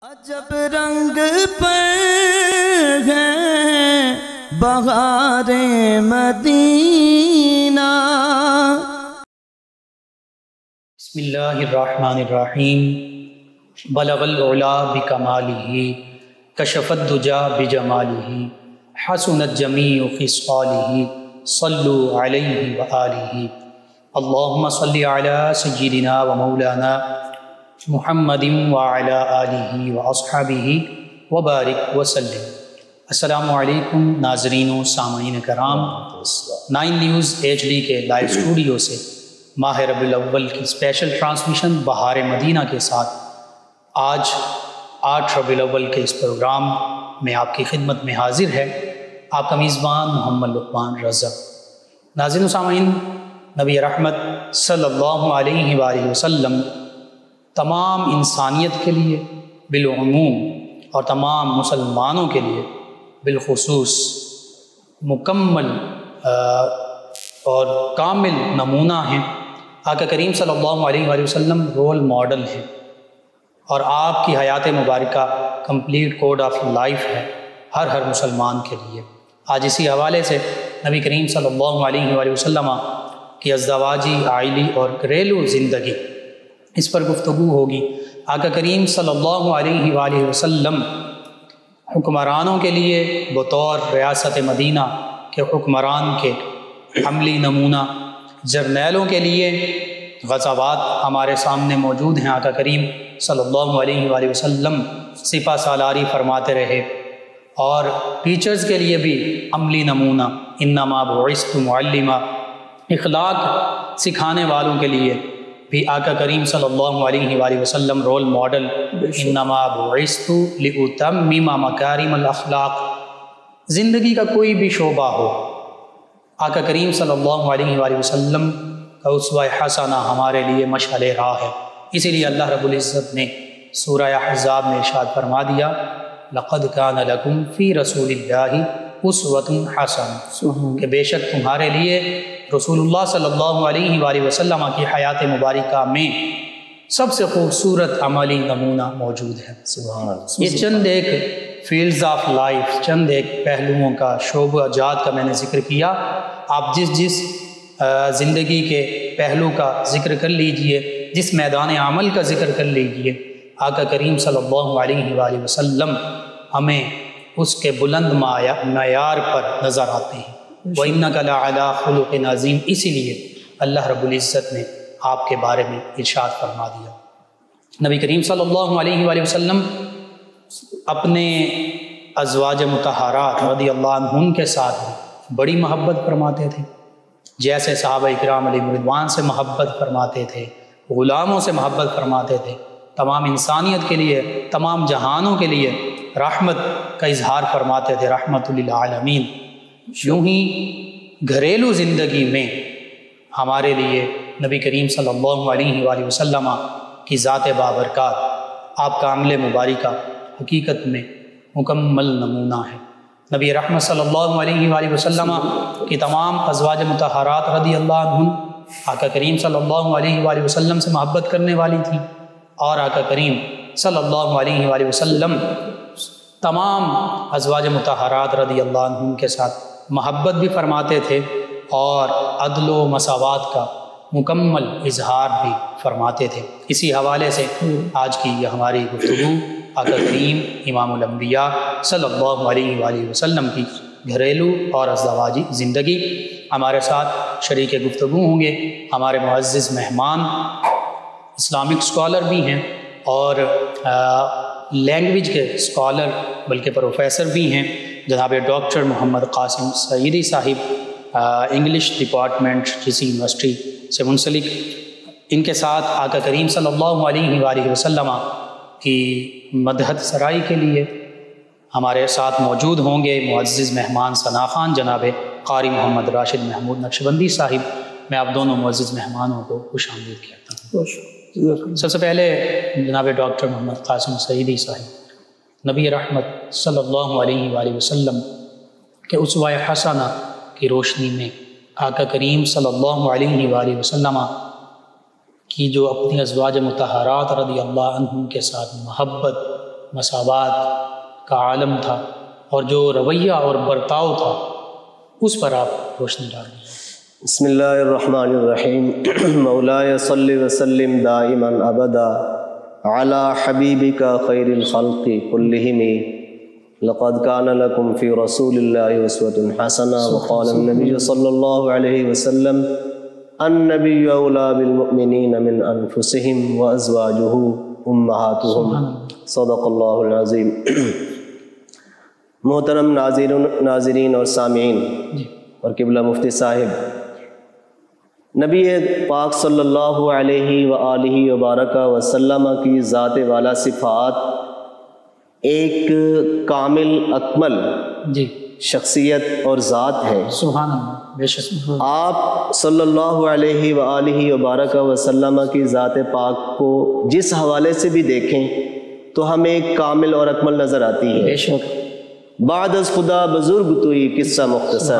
عجب رنگ پر ہے بہار مدینہ۔ بسم اللہ الرحمن الرحیم۔ بلغ العلا بکمالہ، کشف الدجا بجمالہ، حسنت جمیع خصالہ، صلوا علیہ وآلہ۔ اللہم صلی علی سیدنا و مولانا محمد وعلی آلہ واصحابہ وبارک وسلم۔ السلام علیکم ناظرین و سامعین کرام، 9 نیوز HD کے لائیو اسٹوڈیو سے ماہ ربیع الاول کی اسپیشل ٹرانسمیشن بہار مدینہ کے ساتھ آج 8 ربیع الاول کے اس پروگرام میں آپ کی خدمت میں حاضر ہے آپ کا میزبان محمد لقمان رضا۔ ناظرین و سامعین، نبی رحمت صلی اللہ علیہ وآلہ وسلم تمام انسانیت کے لیے بالعموم اور تمام مسلمانوں کے لیے بالخصوص مکمل اور کامل نمونہ ہیں۔ آقا کریم صلی اللہ علیہ وآلہ وسلم رول ماڈل ہیں اور آپ کی حیات مبارکہ کمپلیٹ کوڈ آف لائف ہے ہر مسلمان کے لیے۔ آج اسی حوالے سے نبی کریم صلی اللہ علیہ وآلہ وسلم کی ازدواجی، عائلی اور گھریلو زندگی، اس پر گفتگو ہوگی۔ آقا کریم صلی اللہ علیہ وآلہ وسلم حکمرانوں کے لیے بطور ریاست مدینہ کے حکمران کے عملی نمونہ، جرنیلوں کے لیے غزوات ہمارے سامنے موجود ہیں۔ آقا کریم صلی اللہ علیہ وآلہ وسلم سپہ سالاری فرماتے رہے، اور ٹیچرز کے لیے بھی عملی نمونہ، انما بعثت معلما، اخلاق سکھانے والوں کے لیے بھی آقا کریم صلی اللہ علیہ وآلہ وسلم رول ماڈل، انما بعثت لأتمم مکارم الاخلاق۔ زندگی کا کوئی بھی شعبہ ہو، آقا کریم صلی اللہ علیہ وآلہ وسلم کا اسوہ حسنہ ہمارے لیے مشعل راہ ہے۔ اسی لیے اللہ رب العزت نے سورہ احزاب میں ارشاد فرما دیا، لقد کان لکم فی رسول اللہ اسوۃ حسنہ، کہ بے شک تمہارے لیے رسول اللہ صلی اللہ علیہ وآلہ وسلم کی حیات مبارکہ میں سب سے خوبصورت عملی نمونہ موجود ہے۔ یہ چند ایک فیلڈز آف لائف، چند ایک پہلوؤں کا، شعبہ جات کا میں نے ذکر کیا۔ آپ جس زندگی کے پہلو کا ذکر کر لیجئے، جس میدان عمل کا ذکر کر لیجئے، آقا کریم صلی اللہ علیہ وآلہ وسلم ہمیں اس کے بلند معیار پر نظر آتے ہیں۔ وَإِنَّكَ لَعَلَىٰ خُلُقٍ عَظِيمٍ، اسی لیے اللہ رب العزت نے آپ کے بارے میں ارشاد فرما دیا۔ نبی کریم صلی اللہ علیہ وآلہ وسلم اپنے ازواج مطہرات رضی اللہ عنہن کے ساتھ بڑی محبت فرماتے تھے، جیسے صحابہ اکرام علیہم رضوان سے محبت فرماتے تھے، غلاموں سے محبت فرماتے تھے، تمام انسانیت کے لیے، تمام جہانوں کے لیے رحمت کا اظہار فرماتے تھے، رحمت للعالمین۔ یوں ہی گھریلو زندگی میں ہمارے لیے نبی کریم صلی اللہ علیہ وآلہ وسلم کی ذات بابرکات، آپ کا عمل مبارکہ حقیقت میں مکمل نمونہ ہے۔ نبی رحمت صلی اللہ علیہ وآلہ وسلم کی تمام ازواج مطہرات رضی اللہ عنہن آقا کریم صلی اللہ علیہ وآلہ وسلم سے محبت کرنے والی تھیں، اور آقا کریم صلی اللہ علیہ وآلہ وسلم تمام ازواج مطہرات رضی اللہ عنہن کے ساتھ محبت بھی فرماتے تھے، اور عدل و مساوات کا مکمل اظہار بھی فرماتے تھے۔ اسی حوالے سے آج کی یہ ہماری گفتگو آقا کریم امام الانبیاء صلی اللہ علیہ وآلہ وسلم کی گھریلو اور ازدواجی زندگی۔ ہمارے ساتھ شریک گفتگو ہوں گے ہمارے معزز مہمان، اسلامک اسکالر بھی ہیں اور لینگویج کے اسکالر بلکہ پروفیسر بھی ہیں، جناب ڈاکٹر محمد قاسم سعیدی صاحب، انگلش ڈپارٹمنٹ جس یونیورسٹی سے منسلک۔ ان کے ساتھ آقا کریم صلی اللہ علیہ وآلہ وسلم کی مدحت سرائی کے لیے ہمارے ساتھ موجود ہوں گے معزز مہمان ثنا خان جناب قاری محمد راشد محمود نقشبندی صاحب۔ میں آپ دونوں معزز مہمانوں کو خوش آمدید کہتا ہوں۔ سب سے پہلے جناب ڈاکٹر محمد قاسم سعیدی صاحب، نبی رحمت صلی اللہ علیہ وآلہ وسلم کے اسوہ حسنہ کی روشنی میں آقا کریم صلی اللہ علیہ وآلہ وسلم کی جو اپنی ازواج مطہرات رضی اللہ عنہم کے ساتھ محبت مساوات کا عالم تھا اور جو رویہ اور برتاؤ تھا اس پر آپ روشنی ڈال دیں۔ بسم اللہ الرحمن الرحیم۔ مولاي صل وسلم دائما ابدا علی حبیبک خیر الخلق کلہم لقد کان لکم فی رسول اللہ اسوۃ حسنہ وقال النبی صلی اللہ علیہ وسلم النبی اولی بالمؤمنین من انفسہم وازواجہ امہاتہم صدق اللہ العظیم۔ محترم ناظرین اور سامعین اور قبلہ مفتی صاحب، نبی پاک صلی اللہ علیہ وآلہ وبارک وسلم کی ذات والا صفات ایک کامل اکمل شخصیت اور ذات ہے۔ سبحان اللہ، بے شک آپ صلی اللہ علیہ وآلہ وبارک وسلم کی ذات پاک کو جس حوالے سے بھی دیکھیں تو ہمیں ایک کامل اور اکمل نظر آتی ہے۔ بے شک بعد از خدا بزرگ تو یہ قصہ مختصر۔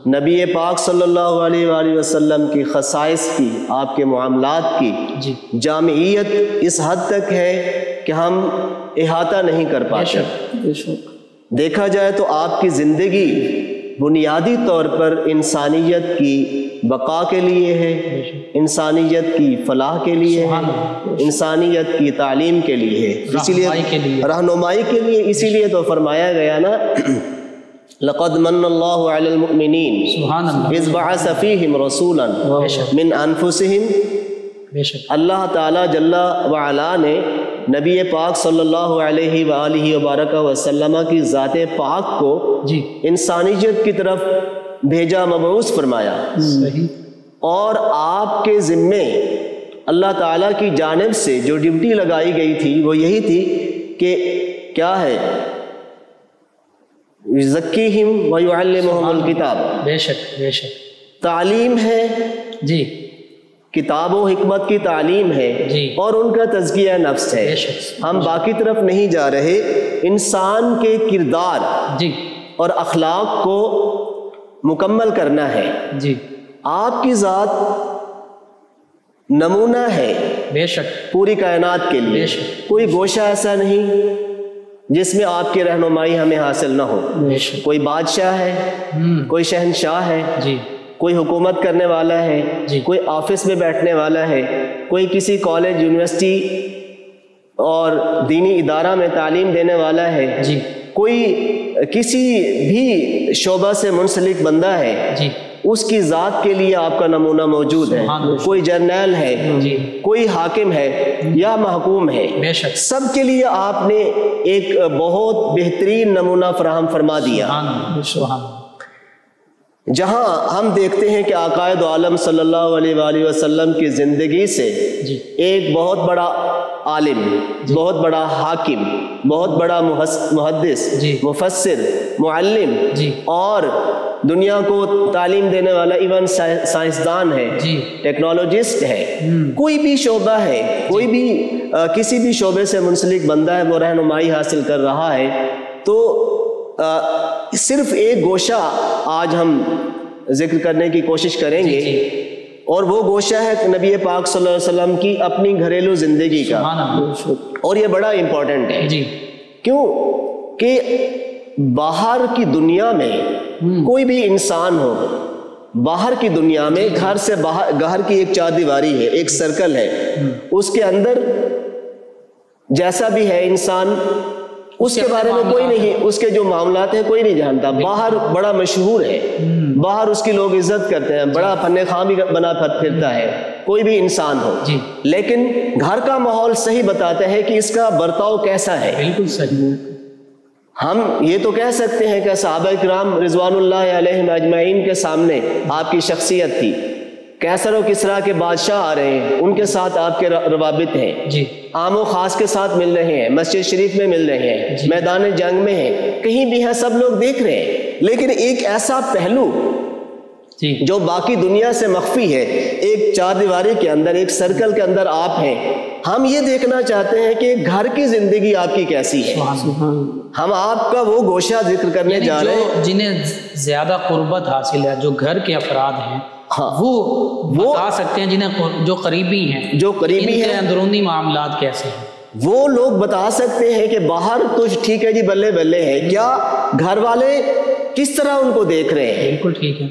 نبی پاک صلی اللہ علیہ وآلہ وسلم کی خصائص کی، آپ کے معاملات کی جامعیت اس حد تک ہے کہ ہم احاطہ نہیں کر پاتے۔ دیکھا جائے تو آپ کی زندگی بنیادی طور پر انسانیت کی بقا کے لیے ہے، انسانیت کی فلاح کے لیے ہے، انسانیت کی تعلیم کے لیے ہے، اسی لیے رہنمائی کے لیے، اسی لیے تو فرمایا گیا نا لقد من اللہ علی المؤمنین اذ بعث فیہم رسولا من انفسہم۔ اللہ تعالیٰ جل وعلا نے نبی پاک صلی اللہ علیہ وآلہ وبارک وسلم کی ذات پاک کو انسانیت کی طرف بھیجا، مبعوث فرمایا، اور آپ کے ذمے اللہ تعالیٰ کی جانب سے جو ڈیوٹی لگائی گئی تھی وہ یہی تھی کہ کیا ہے، یزکیہم ویعلمہم الکتاب، بے شک بے شک تعلیم ہے جی، کتاب و حکمت کی تعلیم ہے اور ان کا تزکیہ نفس ہے۔ ہم باقی طرف نہیں جا رہے، انسان کے کردار اور اخلاق کو مکمل کرنا ہے۔ آپ کی ذات نمونہ ہے بے شک پوری کائنات کے لیے، کوئی گوشہ ایسا نہیں جس میں آپ کی رہنمائی ہمیں حاصل نہ ہو۔ کوئی بادشاہ ہے، کوئی شہنشاہ ہے، کوئی حکومت کرنے والا ہے، کوئی آفس میں بیٹھنے والا ہے، کوئی کسی کالج یونیورسٹی اور دینی ادارہ میں تعلیم دینے والا ہے، کوئی کسی بھی شعبہ سے منسلک بندہ ہے، اس کی ذات کے لیے آپ کا نمونہ موجود ہے۔ کوئی جرنیل ہے، کوئی حاکم ہے یا محکوم ہے، سب کے لیے آپ نے ایک بہت بہترین نمونہ فراہم فرما دیا۔ جہاں ہم دیکھتے ہیں کہ عقائد عالم صلی اللہ علیہ وآلہ وسلم کی زندگی سے ایک بہت بڑا عالم، بہت بڑا حاکم، بہت بڑا محدث، مفسر، معلم اور دنیا کو تعلیم دینے والا ایون سائنسدان ہے، ٹیکنالوجسٹ ہے، کوئی بھی شعبہ ہے، کوئی بھی کسی بھی شعبے سے منسلک بندہ ہے، وہ رہنمائی حاصل کر رہا ہے، تو صرف ایک گوشہ آج ہم ذکر کرنے کی کوشش کریں گے، اور وہ گوشہ ہے نبی پاک صلی اللہ علیہ وسلم کی اپنی گھریلو زندگی کا، اور یہ بڑا امپورٹنٹ ہے۔ کیوں کہ باہر کی دنیا میں کوئی بھی انسان ہو، باہر کی دنیا میں گھر سے باہر، گھر کی ایک چار دیواری ہے، ایک سرکل ہے، اس کے اندر جیسا بھی ہے انسان، اس کے بارے میں کوئی نہیں، اس کے جو معاملات ہیں کوئی نہیں جانتا۔ باہر بڑا مشہور ہے، باہر اس کی لوگ عزت کرتے ہیں، بڑا فن خواہ بھی بنا پھرتا ہے، کوئی بھی انسان ہو، لیکن گھر کا ماحول صحیح بتاتا ہے کہ اس کا برتاؤ کیسا ہے۔ بالکل صحیح۔ ہم یہ تو کہہ سکتے ہیں کہ صحابہ کرام رضوان اللہ علیہم اجمعین کے سامنے آپ کی شخصیت تھی، کیسر و کسریٰ کے بادشاہ آ رہے ہیں، ان کے ساتھ آپ کے روابط ہیں، عام و خاص کے ساتھ مل رہے ہیں، مسجد شریف میں مل رہے ہیں، میدان جنگ میں ہیں، کہیں بھی ہیں، سب لوگ دیکھ رہے ہیں، لیکن ایک ایسا پہلو جو باقی دنیا سے مخفی ہے، ایک چار دیواری کے اندر، ایک سرکل کے اندر آپ ہیں، ہم یہ دیکھنا چاہتے ہیں کہ گھر کی زندگی آپ کی کیسی ہے۔ ہم آپ کا وہ گوشہ ذکر کرنے جا رہے ہیں جنہیں زیادہ قربت حاصل ہے، جو گھر کے افراد ہیں، وہ بتا سکتے ہیں، جنہیں جو قریبی ہیں، جو قریبی ہیں، اندرونی معاملات کیسے ہیں۔ وہ لوگ بتا سکتے ہیں کہ باہر تو ٹھیک ہے جی بلے بلے ہے، کیا گھر والے کس طرح ان کو دیکھ رہے ہیں؟ بالکل ٹھیک ہے،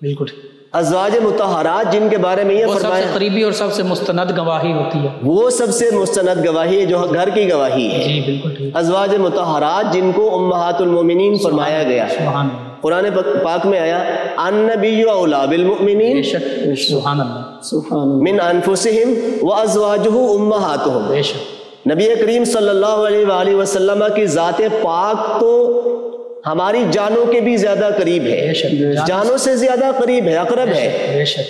بالکل ٹھیک۔ ازواج مطہرات جن کے بارے میں یہ وہ سب فرمایا، سے قریبی اور سب سے مستند گواہی ہوتی ہے، وہ سب سے مستند گواہی ہے جو گھر کی گواہی ہے۔ جی بالکل ٹھیک، ازواج مطہرات جن کو امہات المومنین فرمایا گیا، سبحان اللہ، قرآن پاک میں آیا النبی اولی بالمؤمنین بے شک، سبحان اللہ، من انفسہم وازواجہ امہاتہم۔ بے شک، نبی کریم صلی اللہ علیہ وآلہ وسلم کی ذات پاک تو ہماری جانوں کے بھی زیادہ قریب ہے، بے شک، جانوں سے زیادہ قریب ہے، اقرب ہے۔ بے شک،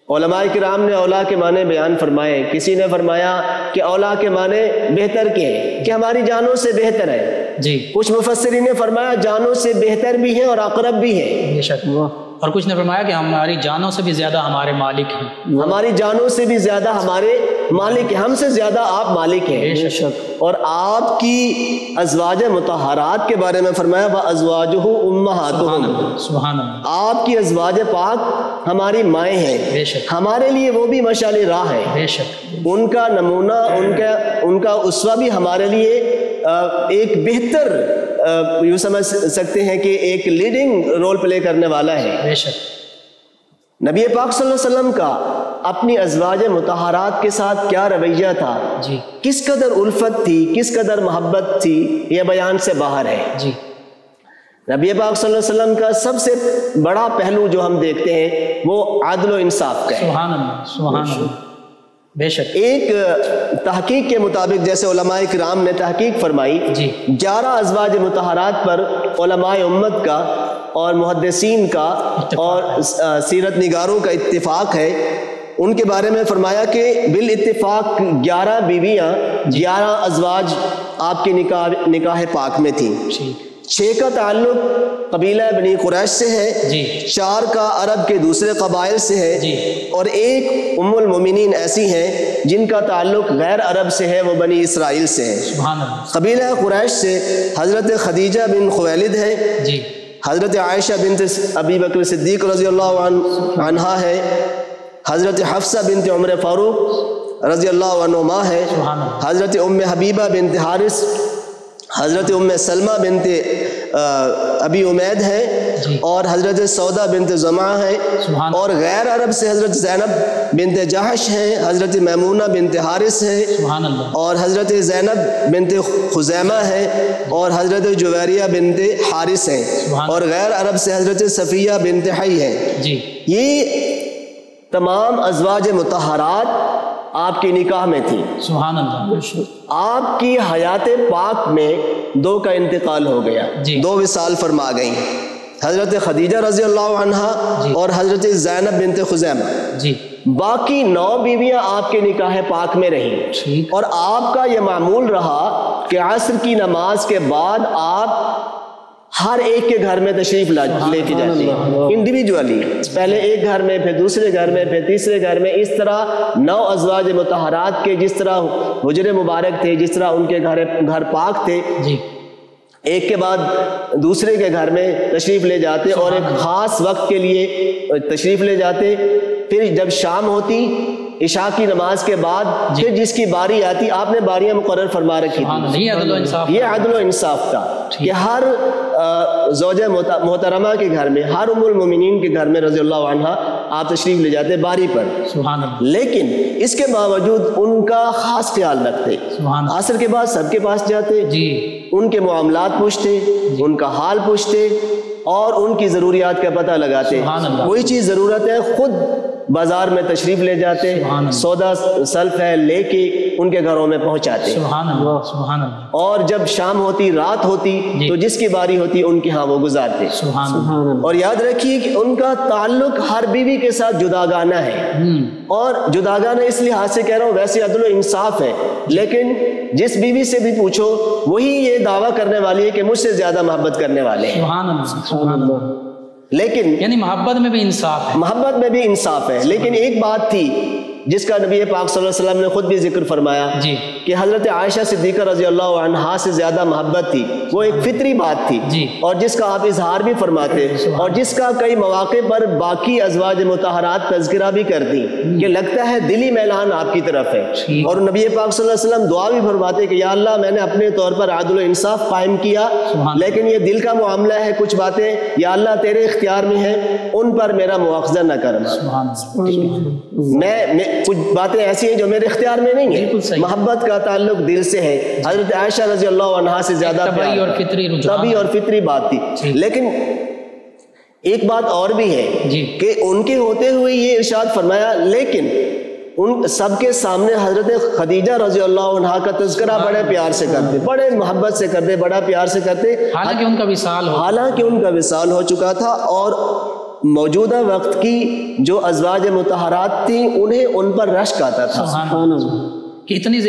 علماء کرام نے اولا کے معنی بیان فرمائے، کسی نے فرمایا کہ اولا کے معنی بہتر کے ہیں کہ ہماری جانوں سے بہتر ہے، جی کچھ مفسرین نے فرمایا جانوں سے بہتر بھی ہیں اور اقرب بھی ہیں، بے شک، اور کچھ نے فرمایا کہ ہماری جانوں سے بھی زیادہ ہمارے مالک ہیں، ہماری جانوں سے بھی زیادہ ہمارے مالک ہیں، ہم سے زیادہ آپ مالک ہیں۔ بے شک، اور آپ کی ازواج مطہرات کے بارے میں فرمایا وَأَزْوَاجُهُ أُمَّهَاتُهُمْ، سبحان اللہ، آپ کی ازواج پاک ہماری مائیں ہیں، بے شک، ہمارے لیے وہ بھی مشعل راہ ہے، بے شک، ان کا نمونہ، ان کا اسوہ بھی ہمارے لیے ایک بہتر یوں سمجھ سکتے ہیں کہ ایک لیڈنگ رول پلے کرنے والا ہے۔ بے شک، نبی پاک صلی اللہ علیہ وسلم کا اپنی ازواج مطہرات کے ساتھ کیا رویہ تھا، جی کس قدر الفت تھی، کس قدر محبت تھی، یہ بیان سے باہر ہے۔ جی، نبی پاک صلی اللہ علیہ وسلم کا سب سے بڑا پہلو جو ہم دیکھتے ہیں وہ عدل و انصاف کا ہے۔ سبحان اللہ، سبحان اللہ، بے شک، ایک تحقیق کے مطابق جیسے علماء کرام نے تحقیق فرمائی، جی 11 ازواج مطہرات پر علماء امت کا اور محدثین کا اور سیرت نگاروں کا اتفاق ہے۔ ان کے بارے میں فرمایا کہ بالاتفاق 11 بیویاں، 11 ازواج آپ کے نکاح پاک میں تھیں۔ 6 کا تعلق قبیلہ بنی قریش سے ہے، جی 4 کا عرب کے دوسرے قبائل سے ہے، جی اور ایک ام المومنین ایسی ہیں جن کا تعلق غیر عرب سے ہے، وہ بنی اسرائیل سے ہے۔ سبحان اللہ، قبیلہ قریش سے حضرت خدیجہ بن خویلد ہے، جی حضرت عائشہ بنت ابی بکر صدیق رضی اللہ عنہا ہے، حضرت حفصہ بنت عمر فاروق رضی اللہ عنہما ہے، سبحان اللہ، حضرت ام حبیبہ بنت حارث، حضرت ام سلمہ بنت ابی عمید ہے، جی اور حضرت سودا بنت زمعہ ہے، سبحان اور غیر عرب سے حضرت زینب بنت جحش ہے، حضرت میمونہ بنت حارث ہے، سبحان اللہ، اور حضرت زینب بنت خزیمہ ہے، اور حضرت جویریہ بنت حارث ہے، سبحان اور غیر عرب سے حضرت صفیہ بنت حی ہے۔ جی یہ تمام ازواج مطہرات آپ کے نکاح میں تھی۔ سبحان اللہ، آپ کی حیات پاک میں 2 کا انتقال ہو گیا، جی 2 وصال فرما گئیں، حضرت خدیجہ رضی اللہ عنہا جی اور حضرت زینب بنت خزیمہ۔ جی باقی 9 بیویاں آپ کے نکاح پاک میں رہیں، ٹھیک، اور آپ کا یہ معمول رہا کہ عصر کی نماز کے بعد آپ ہر ایک کے گھر میں تشریف لے کے جاتے ہیں انڈیویجولی، پہلے ایک گھر میں، پھر دوسرے گھر میں، پھر تیسرے گھر میں، اس طرح 9 ازواج مطہرات کے جس طرح حجر مبارک تھے، جس طرح ان کے گھر پاک تھے، جی ایک کے بعد دوسرے کے گھر میں تشریف لے جاتے اور ایک خاص وقت کے لیے تشریف لے جاتے۔ پھر جب شام ہوتی عشاء کی نماز کے بعد پھر جس کی باری آتی، آپ نے باریاں مقرر فرما رکھی تھی، یہ عدل و انصاف، یہ عدل و انصاف تھا کہ ہر زوجہ محترمہ کے گھر میں، ہر ام المومنین کے گھر میں رضی اللہ عنہا آپ تشریف لے جاتے باری پر، سبحان اللہ، لیکن اس کے باوجود ان کا خاص خیال رکھتے۔ سبحان اللہ، عصر کے بعد سب کے پاس جاتے، جی ان کے معاملات پوچھتے، ان کا حال پوچھتے، اور ان کی ضروریات کا پتہ لگاتے۔ سبحان اللہ، کوئی چیز ضرورت ہے خود بازار میں تشریف لے جاتے، سبحان اللہ، سودا سلف ہے لے کے ان کے گھروں میں پہنچاتے، سبحان اللہ، سبحان اللہ، اور جب شام ہوتی، رات ہوتی جی تو جس کی باری ہوتی ان کے ہاں وہ گزارتے۔ سبحان اللہ، اور یاد رکھیے کہ ان کا تعلق ہر بیوی کے ساتھ جداگانہ ہے، اور جداگانہ اس لحاظ سے کہہ رہا ہوں، ویسے عدل و انصاف ہے، لیکن جس بیوی سے بھی پوچھو وہی یہ دعویٰ کرنے والی ہے کہ مجھ سے زیادہ محبت کرنے والے ہیں، سبحان اللہ، سبحان اللہ، لیکن یعنی محبت میں بھی انصاف ہے، محبت میں بھی انصاف ہے۔ لیکن ایک بات تھی جس کا نبی پاک صلی اللہ علیہ وسلم نے خود بھی ذکر فرمایا جی کہ حضرت عائشہ صدیقہ رضی اللہ عنہا سے زیادہ محبت تھی، وہ ایک فطری بات تھی جی، اور جس کا آپ اظہار بھی فرماتے اور جس کا کئی مواقع پر باقی ازواج مطہرات تذکرہ بھی کرتی کہ لگتا ہے دلی میلان آپ کی طرف ہے، اور نبی پاک صلی اللہ علیہ وسلم دعا بھی فرماتے کہ یا اللہ میں نے اپنے طور پر عدل و انصاف قائم کیا، لیکن یہ دل کا معاملہ ہے، کچھ باتیں یا اللہ تیرے اختیار میں ہیں، ان پر میرا مواخذہ نہ کرنا، میں کچھ باتیں ایسی ہیں جو میرے اختیار میں نہیں ہیں۔ محبت کا تعلق دل سے ہے، حضرت عائشہ رضی اللہ عنہا سے زیادہ طبعی اور فطری رجحان، طبعی اور فطری بات تھی۔ لیکن ایک بات اور بھی ہے کہ ان کے ہوتے ہوئے یہ ارشاد فرمایا لیکن ان سب کے سامنے حضرت خدیجہ رضی اللہ عنہا کا تذکرہ بڑے پیار سے کرتے، بڑے محبت سے کرتے، بڑا پیار سے کرتے، حالانکہ ان کا وصال ہو چکا تھا، اور موجودہ وقت کی جو ازواج مطہرات تھیں انہیں ان پر رشک آتا تھا، کہ اتنی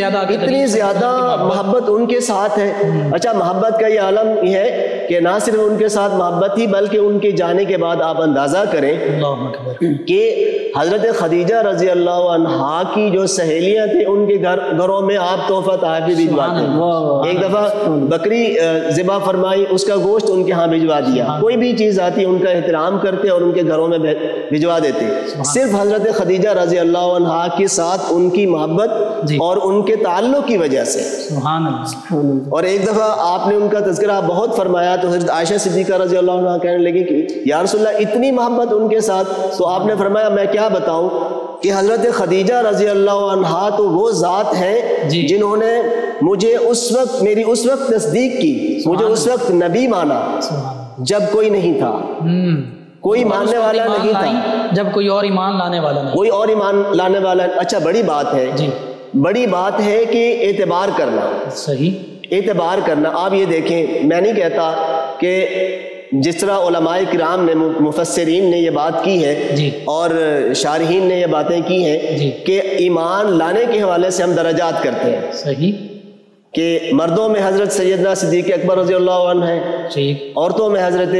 زیادہ محبت ان کے ساتھ ہے۔ اچھا، محبت کا یہ عالم یہ ہے کہ نہ صرف ان کے ساتھ محبت تھی بلکہ ان کے جانے کے بعد آپ اندازہ کریں کہ حضرت خدیجہ رضی اللہ عنہا کی جو سہیلیاں تھیں ان کے گھروں میں آپ تحفہ تحائف بھجواتے، ایک دفعہ بکری ذبح فرمائی، اس کا گوشت ان کے ہاں بھجوا دیا، کوئی بھی چیز آتی ان کا احترام کرتے اور ان کے گھروں میں بھجوا دیتے۔ صرف حضرت خدیجہ رضی اللہ عنہا کے ساتھ ان کی محبت اور ان کے تعلق کی وجہ سے، سبحان اللہ۔ اور ایک دفعہ آپ نے ان کا تذکرہ بہت فرمایا تو حضرت عائشہ صدیقہ رضی اللہ عنہا کہنے لگی کہ یا رسول اللہ اتنی محبت ان کے ساتھ، تو آپ نے فرمایا میں کیا بتاؤں کہ حضرت خدیجہ رضی اللہ عنہا تو وہ ذات ہیں جنہوں نے مجھے اس وقت، میری اس وقت تصدیق کی، مجھے اس وقت نبی مانا جب کوئی نہیں تھا، کوئی ماننے والا نہیں تھا، جب کوئی اور ایمان لانے والا نہیں، کوئی اور ایمان لانے والا۔ اچھا، بڑی بات ہے، بڑی بات ہے کہ اعتبار کرنا، صحیح اعتبار کرنا۔ آپ یہ دیکھیں، میں نہیں کہتا کہ جس طرح علماء کرام نے، مفسرین نے یہ بات کی ہے اور شارحین نے یہ باتیں کی ہیں کہ ایمان لانے کے حوالے سے ہم درجات کرتے ہیں، صحیح، کہ مردوں میں حضرت سیدنا صدیق اکبر رضی اللہ عنہ ہیں، عورتوں میں حضرت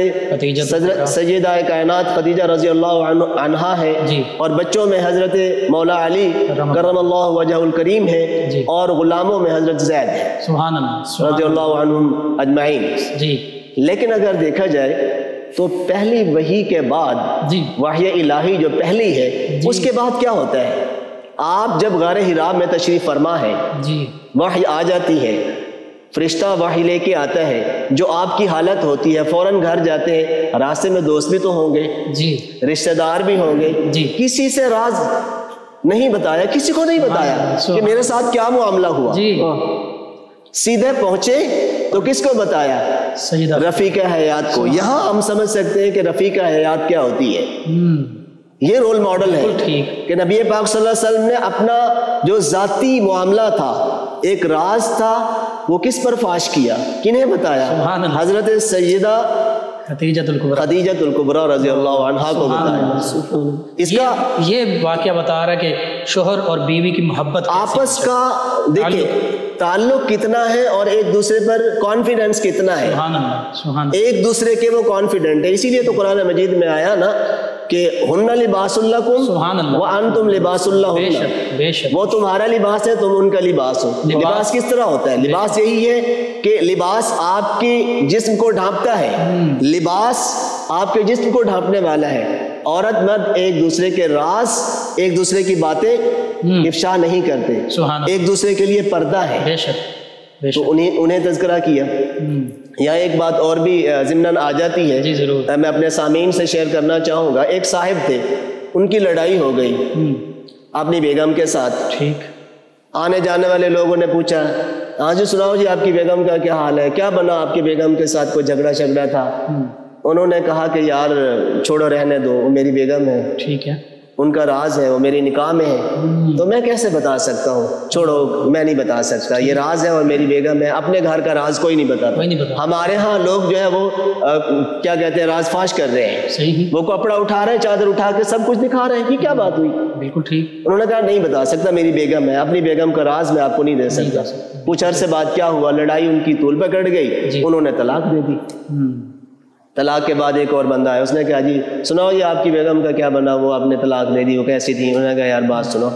سیدہ کائنات خدیجہ رضی اللہ عنہا ہے، اور بچوں میں حضرت مولا علی کرم اللہ وجہ الکریم ہے، اور غلاموں میں حضرت زید ہے سبحان اللہ رضی اللہ عنہم اجمعین۔ لیکن اگر دیکھا جائے تو پہلی وحی کے بعد، وحی الہی جو پہلی ہے، اس کے بعد کیا ہوتا ہے؟ آپ جب غار حرا میں تشریف فرما ہے، وحی آ جاتی ہے، فرشتہ وحی لے کے آتا ہے، جو آپ کی حالت ہوتی ہے فوراً گھر جاتے ہیں، راستے میں دوست بھی تو ہوں گے، رشتہ دار بھی ہوں گے، کسی سے راز نہیں بتایا، کسی کو نہیں بتایا کہ میرے ساتھ کیا معاملہ ہوا، سیدھے پہنچے تو کس کو بتایا؟ رفیقہ حیات کو۔ یہاں ہم سمجھ سکتے ہیں کہ رفیقہ حیات کیا ہوتی ہے، یہ رول ماڈل ہے کہ نبی پاک صلی اللہ علیہ وسلم نے اپنا جو ذاتی معاملہ تھا، ایک راز تھا، وہ کس پر فاش کیا، کنہیں بتایا؟ حضرت سیدہ خدیجۃ الکبریٰ رضی اللہ عنہا کو بتایا۔ اس کا یہ واقعہ بتا رہا ہے کہ شوہر اور بیوی کی محبت آپس کا دیکھیں تعلق کتنا ہے اور ایک دوسرے پر کانفیڈنس کتنا ہے، ایک دوسرے کے وہ کانفیڈنٹ ہے۔ اسی لیے تو قرآن مجید میں آیا نا کہ ہن لباس لکم وانتم لباس لہن، وہ تمہارا لباس ہے، تم ان کا لباس ہو۔ لباس کس طرح ہوتا ہے؟ لباس یہی ہے کہ لباس آپ کے جسم کو ڈھانپتا ہے، لباس آپ کے جسم کو ڈھانپنے والا ہے۔ عورت مرد ایک دوسرے کے راز، ایک دوسرے کی باتیں افشا نہیں کرتے، ایک دوسرے کے لیے پردہ ہے، تو انہیں تذکرہ کیا۔ یا ایک بات اور بھی ضمناً آ جاتی ہے، میں اپنے سامعین سے شیئر کرنا چاہوں گا۔ ایک صاحب تھے، ان کی لڑائی ہو گئی اپنی بیگم کے ساتھ، آنے جانے والے لوگوں نے پوچھا ہاں جی سناؤ جی آپ کی بیگم کا کیا حال ہے، کیا بنا آپ کی بیگم کے ساتھ کوئی جھگڑا شگڑا تھا؟ انہوں نے کہا کہ یار چھوڑو رہنے دو، وہ میری بیگم ہے، ٹھیک ہے، ان کا راز ہے، وہ میری نکاح میں ہے، تو میں کیسے بتا سکتا ہوں، چھوڑو میں نہیں بتا سکتا، یہ راز ہے اور میری بیگم ہے۔ اپنے گھر کا راز کوئی نہیں بتاتا۔ ہمارے ہاں لوگ جو ہے وہ کیا کہتے ہیں، راز فاش کر رہے ہیں، وہ کپڑا اٹھا رہے ہیں، چادر اٹھا کے سب کچھ دکھا رہے ہیں کہ کیا بات ہوئی۔ بالکل ٹھیک۔ انہوں نے کہا نہیں بتا سکتا، میری بیگم ہے، اپنی بیگم کا راز میں آپ کو نہیں دے سکتا۔ کچھ عرصے بعد کیا ہوا، لڑائی ان کی طول پکڑ گئی، انہوں نے طلاق دے دی۔ طلاق کے بعد ایک اور بندہ آیا، اس نے کہا جی سناؤ یہ آپ کی بیگم کا کیا بنا، وہ آپ نے طلاق دے دی، وہ کیسی تھی؟ انہوں نے کہا یار بات سنو،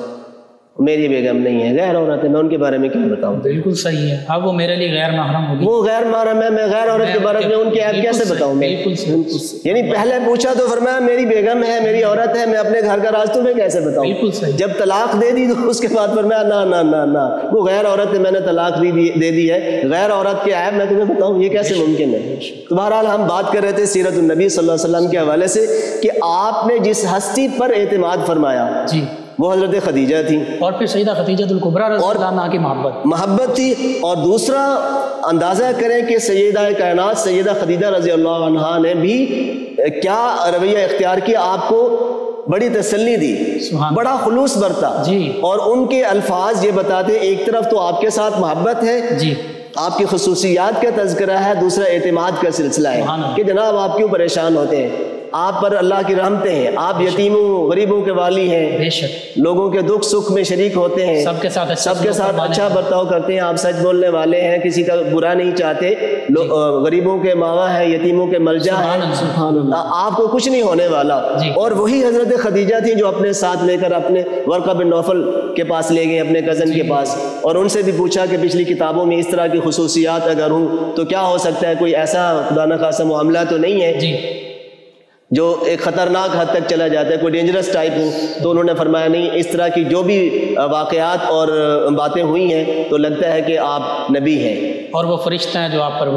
میری بیگم نہیں ہے، غیر عورت ہے، میں ان کے بارے میں کیا بتاؤں؟ بالکل صحیح ہے، اب وہ میرے لیے غیر محرم ہوگی، وہ غیر محرم ہے، میں غیر عورت کے بارے میں ان کی عیب کیسے بتاؤں میں؟ یعنی پہلے پوچھا تو فرمایا میری بیگم ہے، میری عورت ہے، میں اپنے گھر کا راز تمہیں کیسے بتاؤں؟ بالکل صحیح۔ جب طلاق دے دی تو اس کے بعد فرمایا نا نا نا نا، وہ غیر عورت ہے، میں نے طلاق دے دی ہے، غیر عورت کی عیب میں تمہیں بتاؤں، یہ کیسے ممکن ہے؟ تو بہرحال ہم بات کر رہے تھے سیرت النبی صلی اللہ علیہ وسلم کے حوالے سے کہ آپ نے جس ہستی پر اعتماد فرمایا جی وہ حضرت خدیجہ تھی، اور پھر سیدہ خدیجہ الکبریٰ رضی اللہ عنہا کی محبت تھی۔ اور دوسرا اندازہ کریں کہ سیدہ کائنات سیدہ خدیجہ رضی اللہ عنہا نے بھی کیا رویہ اختیار کیا، آپ کو بڑی تسلی دی، بڑا خلوص برتا جی، اور ان کے الفاظ یہ بتاتے ہیں ایک طرف تو آپ کے ساتھ محبت ہے جی، آپ کی خصوصیات کا تذکرہ ہے، دوسرا اعتماد کا سلسلہ ہے کہ جناب آپ کیوں پریشان ہوتے ہیں، آپ پر اللہ کی رحمتیں ہیں، آپ یتیموں غریبوں کے والی ہیں، بے شک لوگوں کے دکھ سکھ میں شریک ہوتے ہیں، سب کے ساتھ اچھا برتاؤ کرتے ہیں، آپ سچ بولنے والے ہیں، کسی کا برا نہیں چاہتے، غریبوں کے ماوا ہیں، یتیموں کے ملجا ہیں، آپ کو کچھ نہیں ہونے والا۔ اور وہی حضرت خدیجہ تھی جو اپنے ساتھ لے کر اپنے ورقہ بن نوفل کے پاس لے گئے، اپنے کزن کے پاس، اور ان سے بھی پوچھا کہ پچھلی کتابوں میں اس طرح کی خصوصیات اگر ہوں تو کیا ہو سکتا ہے، کوئی ایسا خدا نخواستہ معاملہ تو نہیں ہے جو ایک خطرناک حد تک چلا جاتا ہے، کوئی ڈینجرس ٹائپ ہو؟ تو انہوں نے فرمایا نہیں، اس طرح کی جو بھی واقعات اور باتیں ہوئی ہیں تو لگتا ہے کہ آپ نبی ہیں، اور وہ فرشتہ ہیں جو آپ پر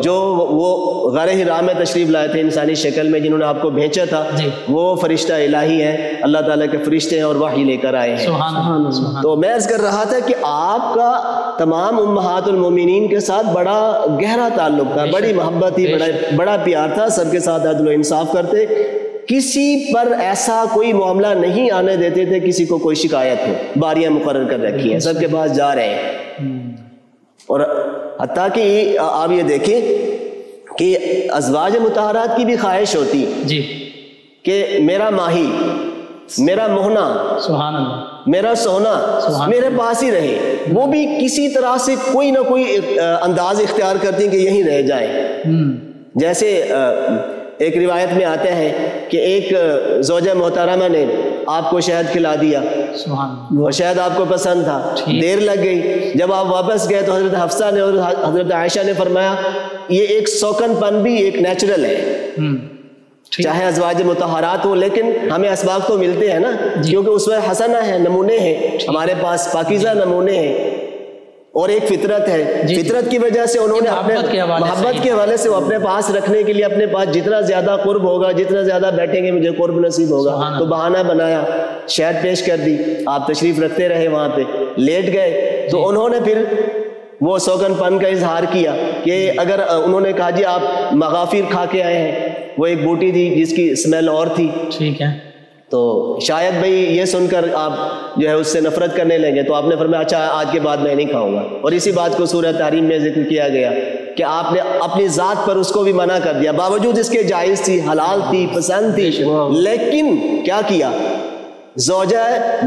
جو وہ غار حرا میں تشریف لائے تھے انسانی شکل میں، جنہوں نے آپ کو بھیجا تھا، وہ فرشتہ الہی ہیں، اللہ تعالیٰ کے فرشتے ہیں اور وحی لے کر آئے ہیں۔ تو میں عرض کر رہا تھا کہ آپ کا تمام امہات المومنین کے ساتھ بڑا گہرا تعلق تھا، بڑی محبت تھی، بڑا پیار تھا، سب کے ساتھ عدل و انصاف کرتے، کسی پر ایسا کوئی معاملہ نہیں آنے دیتے تھے کسی کو کوئی شکایت ہو، باریاں مقرر کر رکھی ہیں، سب کے پاس جا رہے ہیں۔ اور حتیٰ کہ آپ یہ دیکھیں کہ ازواج مطہرات کی بھی خواہش ہوتی جی کہ میرا ماہی، میرا موہنا، سبحان اللہ، میرا سونا میرے پاس ہی رہے، وہ بھی کسی طرح سے کوئی نہ کوئی انداز اختیار کرتی ہیں کہ یہیں رہ جائیں۔ جیسے ایک روایت میں آتا ہے کہ ایک زوجہ محترمہ نے آپ کو شہد کھلا دیا اور شہد آپ کو پسند تھا، دیر لگ گئی، جب آپ واپس گئے تو حضرت حفصہ نے اور حضرت عائشہ نے فرمایا یہ ایک سوکن پن بھی ایک نیچرل ہے، چاہے ازواج مطہرات ہوں لیکن ہمیں اسباق تو ملتے ہیں نا، کیونکہ اسوہ حسنہ ہے، نمونے ہیں ہمارے پاس، پاکیزہ نمونے ہیں، اور ایک فطرت ہے، فطرت کی وجہ سے انہوں نے اپنے محبت کے حوالے سے وہ اپنے پاس رکھنے کے لیے اپنے پاس جتنا زیادہ قرب ہوگا، جتنا زیادہ بیٹھیں گے مجھے قرب نصیب ہوگا، تو بہانہ بنایا، شہد پیش کر دی، آپ تشریف رکھتے رہے، وہاں پہ لیٹ گئے، تو انہوں نے پھر وہ سوگن پن کا اظہار کیا کہ اگر انہوں نے کہا جی آپ مغافیر کھا کے آئے ہیں، وہ ایک بوٹی تھی جس کی اسمیل اور تھی، ٹھیک ہے، تو شاید بھئی یہ سن کر آپ جو ہے اس سے نفرت کرنے لگے، تو آپ نے فرمایا اچھا آج کے بعد میں نہیں کھاؤں گا، اور اسی بات کو سورہ تحریم میں ذکر کیا گیا کہ آپ نے اپنی ذات پر اس کو بھی منع کر دیا، باوجود اس کے جائز تھی، حلال تھی، پسند تھی، لیکن کیا کیا، زوجہ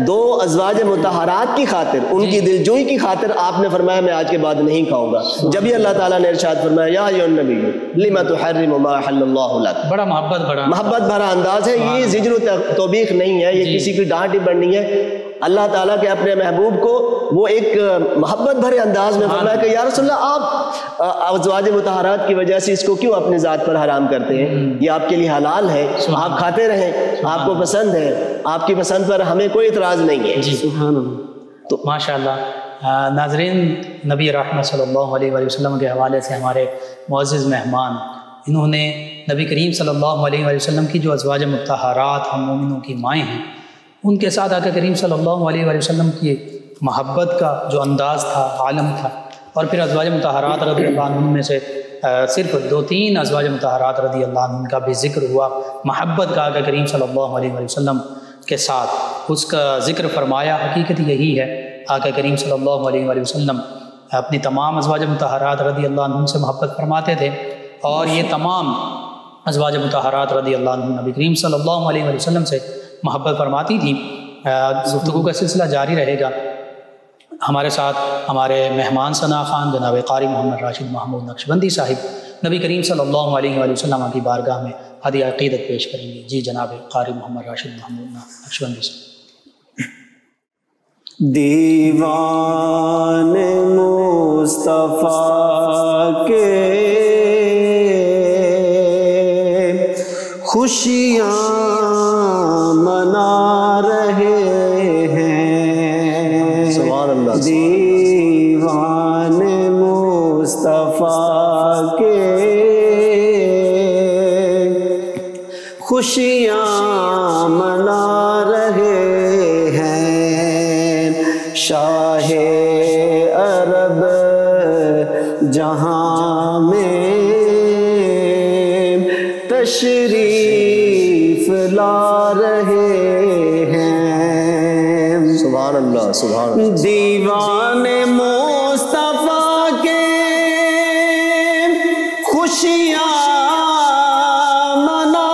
دو ازواج مطہرات کی خاطر، ان کی دلجوئی کی خاطر آپ نے فرمایا میں آج کے بعد نہیں کھاؤں گا۔ جب یہ اللہ تعالیٰ نے ارشاد فرمایا یا ایھا النبی لما تحرم ما احل اللہ لک، بڑا محبت بھرا انداز ہے، یہ زجر و توبیخ نہیں ہے، یہ کسی کی ڈانٹ ٹپڑی ہے، اللہ تعالیٰ کے اپنے محبوب کو وہ ایک محبت بھرے انداز میں فرمایا کہ یا رسول اللہ آپ ازواج مطہرات کی وجہ سے اس کو کیوں اپنی ذات پر حرام کرتے ہیں، یہ آپ کے لیے حلال ہے، آپ کھاتے رہیں، آپ کو پسند ہے، آپ کی پسند پر ہمیں کوئی اعتراض نہیں ہے۔ جی سبحان اللہ۔ تو ماشاءاللہ ناظرین، نبی رحمت صلی اللہ علیہ وآلہ وسلم کے حوالے سے ہمارے معزز مہمان، انہوں نے نبی کریم صلی اللہ علیہ وآلہ وسلم کی جو ازواج مطہرات ہم مومنوں کی مائیں ہیں، ان کے ساتھ آقا کریم صلی اللہ علیہ وآلہ وسلم کی محبت کا جو انداز تھا، عالم تھا، اور پھر ازواج مطہرات رضی اللہ عنہ میں سے صرف 2-3 ازواج مطہرات رضی اللہ عنہ کا بھی ذکر ہوا، محبت کا آقا کریم صلی اللہ علیہ وآلہ وسلم کے ساتھ اس کا ذکر فرمایا۔ حقیقت یہی ہے، آقا کریم صلی اللہ علیہ وآلہ وسلم اپنی تمام ازواج مطہرات رضی اللہ عنہ سے محبت فرماتے تھے، اور یہ تمام ازواج مطہرات رضی اللہ عنہ نبی کریم صلی اللہ علیہ وآلہ وسلم سے محبت فرماتی تھی۔ گفتگو کا سلسلہ جاری رہے گا، ہمارے ساتھ ہمارے مہمان ثنا خان جناب قاری محمد راشد محمود نقشبندی صاحب نبی کریم صلی اللہ علیہ وآلہ وسلم کی بارگاہ میں ہدیہ عقیدت پیش کریں گے۔ جی جناب قاری محمد راشد محمود نقشبندی صاحب۔ دیوان مصطفیٰ کے خوشیاں منا رہے ہیں، سبحان اللہ، دیوان مصطفیٰ کے خوشیاں منا رہے ہیں، شاہ عرب جہاں میں تشریف لا رہے ہیں، سبحان اللہ، سبحان اللہ، دیوان مصطفیٰ کے خوشیاں منا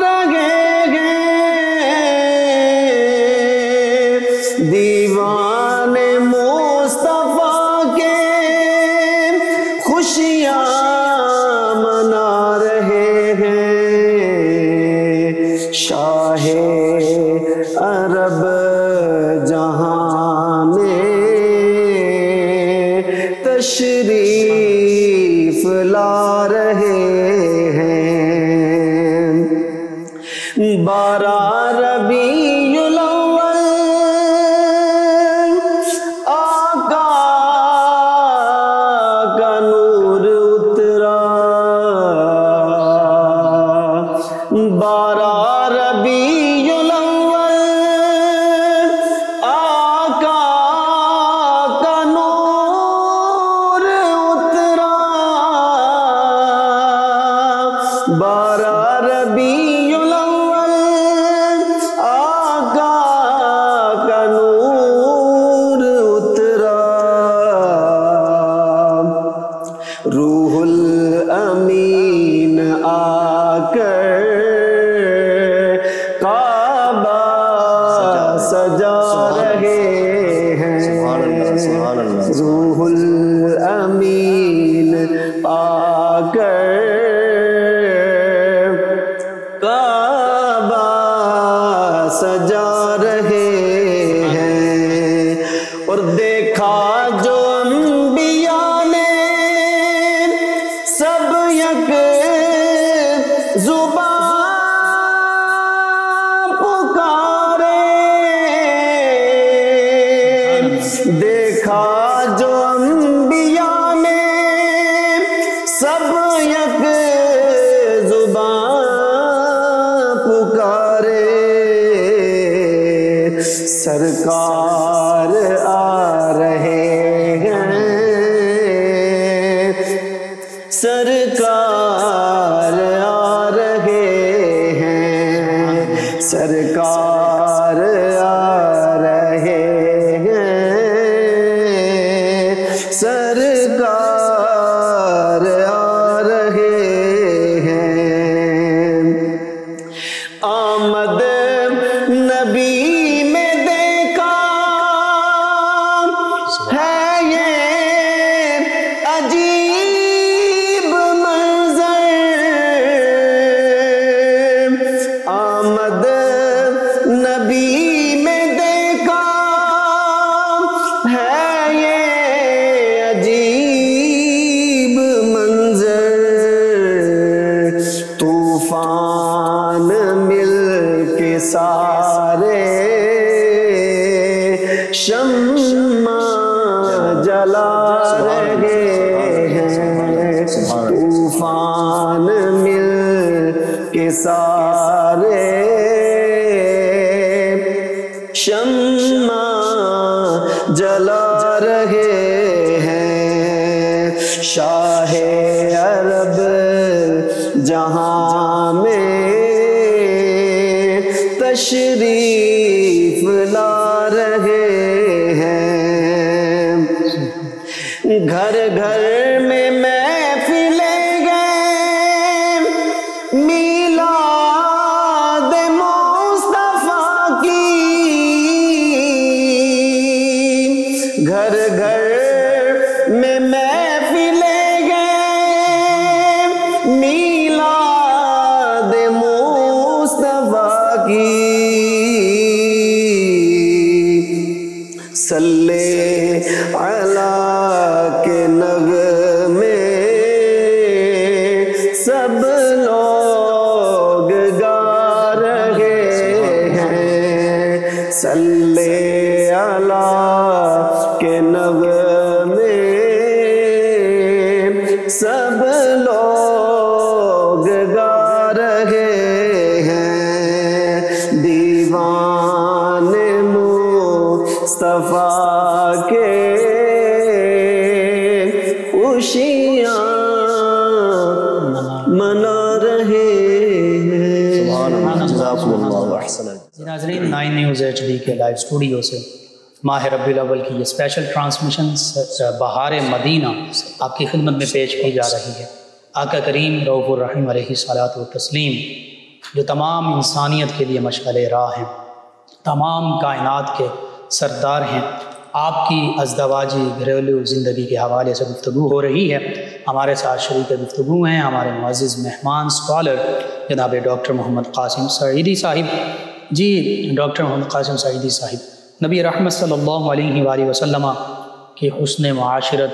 رہے ہیں، دیوان مصطفیٰ کے خوشیاں منا رہے ہیں، شاہ عرب جہاں میں تشریف لا رہے ہیں، 12 ربیع الاول آقا کا نور اترا، 12 ربیع الاول آقا کا نور اترا، 12 ربیع الاول آقا کا نور اترا، روح الامین آ کر کعبہ سجا رہے ہیں، روح الامین آ کر کعبہ سجا رہے ہیں، اور دیکھا جو انبیاء نے سب یک زبان پکارے، دیکھا جو انبیاء نے سب یک زبان پکارے، سرکار آ رہے ہیں، سرکار آ رہے ہیں، سرکار آ رہے ہیں، سرکار آ رہے ہیں، آمد نبی میں دیکھا ہے یہ عجیب منظر، آمد نبی میں دیکھا ہے یہ عجیب منظر، طوفان مل کے سارے شمع جلا رہے ہیں، طوفان مل کے سارے شمع جلا رہے ہیں، شاہ عرب جہاں میں تشریف لا رہے ہیں، گھر گھر میں محفلیں گئے میلاد مصطفیٰ کی، گھر گھر میں محفلیں گئے میلاد مصطفیٰ کی، سب لوگ گا رہے ہیں دیوان مصطفیٰ کے خوشیاں منا رہے ہیں. جزاکم اللہ احسن. ناظرین، 9 نیوز HD کے لائیو اسٹوڈیو سے ماہ ربیع الاول کی یہ اسپیشل ٹرانسمیشن بہار مدینہ آپ کی خدمت میں پیش کی جا رہی ہے. آقا کریم رؤوف الرحیم علیہ الصلاۃ والتسلیم جو تمام انسانیت کے لیے مشعل راہ ہیں، تمام کائنات کے سردار ہیں، آپ کی ازدواجی گھریلو زندگی کے حوالے سے گفتگو ہو رہی ہے. ہمارے ساتھ شریک گفتگو ہیں ہمارے معزز مہمان اسکالر جناب ڈاکٹر محمد قاسم سعیدی صاحب. جی ڈاکٹر محمد قاسم سعیدی صاحب، نبی رحمت صلی اللہ علیہ وآلہ وسلم کی حسن معاشرت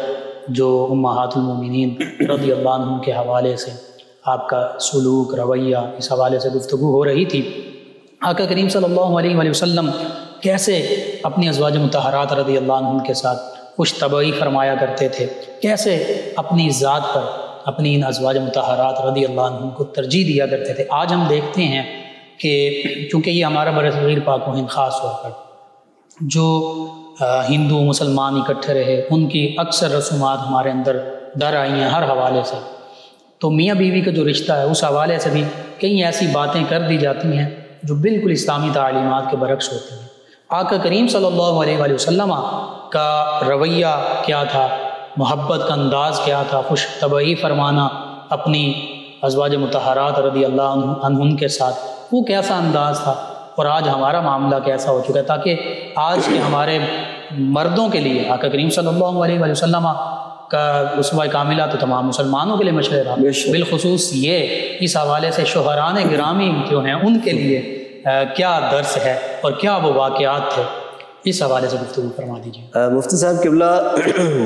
جو امہات المومنین رضی اللہ عنہ کے حوالے سے آپ کا سلوک رویہ اس حوالے سے گفتگو ہو رہی تھی. آقا کریم صلی اللہ علیہ وآلہ وسلم کیسے اپنی ازواج مطہرات رضی اللہ عنہ کے ساتھ خوش طبعی فرمایا کرتے تھے، کیسے اپنی ذات پر اپنی ان ازواج مطہرات رضی اللہ عنہ کو ترجیح دیا کرتے تھے. آج ہم دیکھتے ہیں کہ چونکہ یہ ہمارا برصغیر پاک و ہند خاص طور پر جو ہندو مسلمان اکٹھے رہے ان کی اکثر رسومات ہمارے اندر در آئی ہیں ہر حوالے سے، تو میاں بیوی کا جو رشتہ ہے اس حوالے سے بھی کئی ایسی باتیں کر دی جاتی ہیں جو بالکل اسلامی تعلیمات کے برعکس ہوتی ہیں. آقا کریم صلی اللہ علیہ وآلہ وسلم کا رویہ کیا تھا، محبت کا انداز کیا تھا، خوش طبعی فرمانا اپنی ازواج مطہرات رضی اللہ عنہن کے ساتھ، وہ کیسا انداز تھا، اور آج ہمارا معاملہ کیسا ہو چکا ہے، تاکہ آج کے ہمارے مردوں کے لیے آقا کریم صلی اللہ علیہ وآلہ وسلم کا اسوہ کاملہ تو تمام مسلمانوں کے لیے مشعل راہ، بالخصوص یہ اس حوالے سے شوہران گرامی جو ہیں ان کے لیے کیا درس ہے اور کیا وہ واقعات تھے، اس حوالے سے گفتگو فرما دیجیے. مفتی صاحب قبلہ،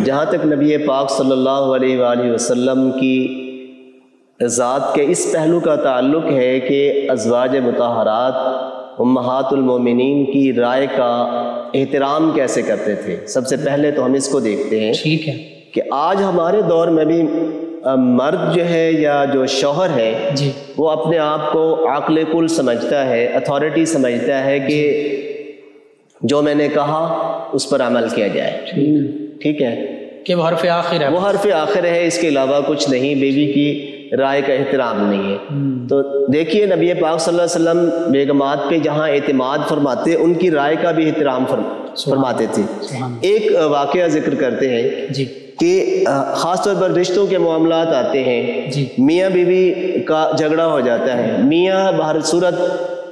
جہاں تک نبی پاک صلی اللہ علیہ وآلہ وسلم کی ذات کے اس پہلو کا تعلق ہے کہ ازواج مطہرات امہات المومنین کی رائے کا احترام کیسے کرتے تھے، سب سے پہلے تو ہم اس کو دیکھتے ہیں. ٹھیک ہے کہ آج ہمارے دور میں بھی مرد جو ہے یا جو شوہر ہے جی وہ اپنے آپ کو عاقل کل سمجھتا ہے، اتھارٹی سمجھتا ہے کہ جو میں نے کہا اس پر عمل کیا جائے. ٹھیک ہے کہ وہ حرف آخر ہے، وہ حرف آخر ہے، اس کے علاوہ کچھ نہیں، بیوی کی رائے کا احترام نہیں ہے. تو دیکھیے نبی پاک صلی اللہ علیہ وسلم بیگمات پہ جہاں اعتماد فرماتے ان کی رائے کا بھی احترام فرماتے تھے. ایک واقعہ ذکر کرتے ہیں جی کہ خاص طور پر رشتوں کے معاملات آتے ہیں جی، میاں بیوی کا جھگڑا ہو جاتا ہے، میاں بہر صورت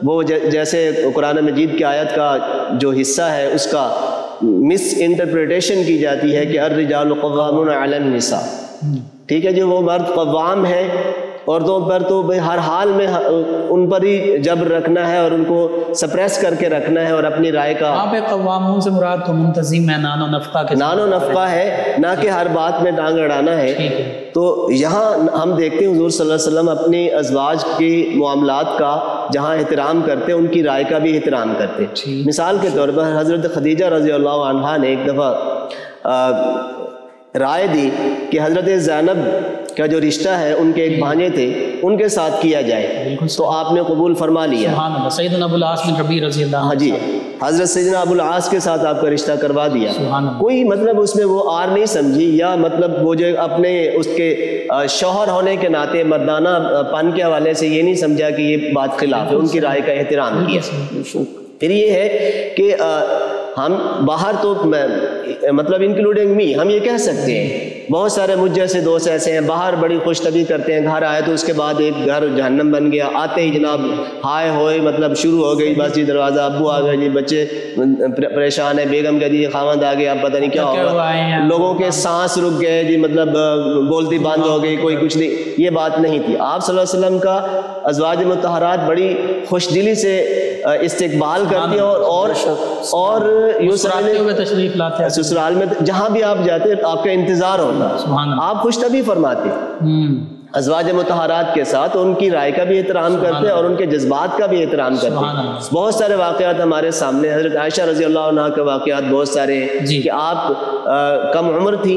وہ جیسے قرآن مجید کی آیت کا جو حصہ ہے اس کا مس انٹرپریٹیشن کی جاتی ہے کہ الرجال قوامون علی النساء. ٹھیک ہے، جو وہ مرد قوام ہے عورتوں پر، تو ہر حال میں ان پر ہی جبر رکھنا ہے اور ان کو سپریس کر کے رکھنا ہے اور اپنی رائے کا. وہاں پہ قوامون سے مراد تو منتظم ہے، نان و نفقہ کے نان و نفقہ ہے، نہ کہ ہر بات میں ٹانگ اڑانا ہے. تو یہاں ہم دیکھتے ہیں حضور صلی اللہ علیہ وسلم اپنی ازواج کی معاملات کا جہاں احترام کرتے ان کی رائے کا بھی احترام کرتے. مثال کے طور پر حضرت خدیجہ رضی اللہ عنہا نے ایک دفعہ رائے دی کہ حضرت زینب کا جو رشتہ ہے ان کے ایک بھانجے تھے ان کے ساتھ کیا جائے، تو آپ نے قبول فرما لیا. سبحان اللہ. سیدنا ابو العاص بن ربیع رضی اللہ عنہ، ہاں جی، حضرت سیدنا ابو العاص کے ساتھ آپ کا رشتہ کروا دیا. کوئی مطلب اس میں وہ آر نہیں سمجھی، یا مطلب وہ جو اپنے اس کے شوہر ہونے کے ناطے مردانہ پن کے حوالے سے یہ نہیں سمجھا کہ یہ بات خلاف ہے، ان کی رائے کا احترام کیا. پھر یہ ہے کہ ہم باہر تو مطلب انکلوڈنگ می ہم یہ کہہ سکتے ہیں، بہت سارے مجھ جیسے دوست ایسے ہیں باہر بڑی خوش طبعی کرتے ہیں، گھر آئے تو اس کے بعد ایک گھر جہنم بن گیا، آتے ہی جناب ہائے ہوئے مطلب شروع ہو گئی، بس جی دروازہ ابو آ گئے جی، بچے پریشان ہیں، بیگم کہہ دی خاوند آ گیا، اب پتہ نہیں کیا ہوگا، لوگوں کے سانس رک گئے جی، مطلب بولتی بند ہو گئی، کوئی کچھ نہیں. یہ بات نہیں تھی. آپ صلی اللہ علیہ وسلم کا ازواج مطہرات بڑی خوش دلی سے استقبال کرتی ہیں اور تشریف لاتے ہیں سسرال میں جہاں بھی آپ جاتے آپ کا انتظار ہوتا، آپ خوش طبعی فرماتے ازواج مطہرات کے ساتھ، ان کی رائے کا بھی احترام کرتے اور ان کے جذبات کا بھی احترام کرتے. بہت سارے واقعات ہمارے سامنے، حضرت عائشہ رضی اللہ عنہ کے واقعات بہت سارے ہیں کہ آپ کم عمر تھی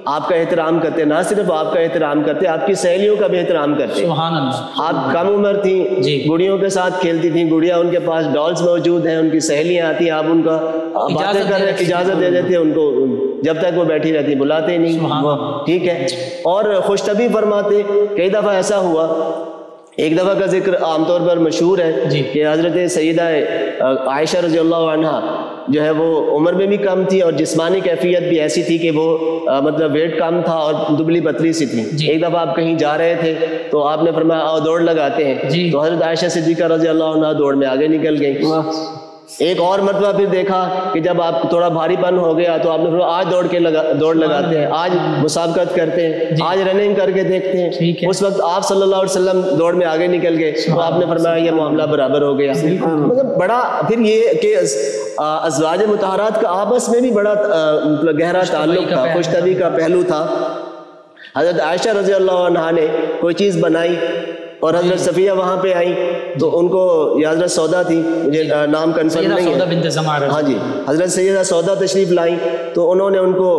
آپ کا احترام کرتے، نہ صرف آپ کا احترام کرتے، آپ کی سہیلیوں کا بھی احترام کرتے. سبحان اللہ. آپ کم عمر تھیں، جی. گڑیوں کے ساتھ کھیلتی تھیں، گڑیا ان کے پاس ڈالز موجود ہیں، ان کی سہیلیاں آتی ہیں، آپ ان کا باتیں کر رہے ہیں، اجازت دے دیتے ہیں ان کو، جب تک وہ بیٹھی رہتی بلاتے ہی نہیں. ٹھیک ہے. اور خوش طبی فرماتے. کئی دفعہ ایسا ہوا، ایک دفعہ کا ذکر عام طور پر مشہور ہے کہ حضرت سیدہ عائشہ رضی اللہ عنہا جو ہے وہ عمر میں بھی کم تھی اور جسمانی کیفیت بھی ایسی تھی کہ وہ مطلب ویٹ کم تھا اور دبلی پتلی سی تھی. ایک دفعہ آپ کہیں جا رہے تھے تو آپ نے فرمایا آؤ دوڑ لگاتے ہیں، تو حضرت عائشہ صدیقہ رضی اللہ عنہا دوڑ میں آگے نکل گئی. ایک اور مرتبہ پھر دیکھا کہ جب آپ تھوڑا بھاری پن ہو گیا تو آپ نے فرمایا آج دوڑ لگاتے ہیں، آج مسابقت کرتے ہیں، آج رننگ کر کے دیکھتے ہیں. اس وقت آپ صلی اللہ علیہ وسلم دوڑ میں آگے نکل گئے تو آپ نے فرمایا یہ معاملہ برابر ہو گیا. مطلب بڑا پھر یہ کہ ازواج مطہرات کا آپس میں بھی بڑا مطلب گہرا تعلق تھا، خوش طبی کا پہلو تھا. حضرت عائشہ رضی اللہ عنہا نے کوئی چیز بنائی اور حضرت صفیہ وہاں پہ آئیں تو ان کو، یا حضرت سودا تھی، مجھے نام کنفرم نہیں ہے، ہاں جی، حضرت سیدہ سودا تشریف لائیں تو انہوں نے ان کو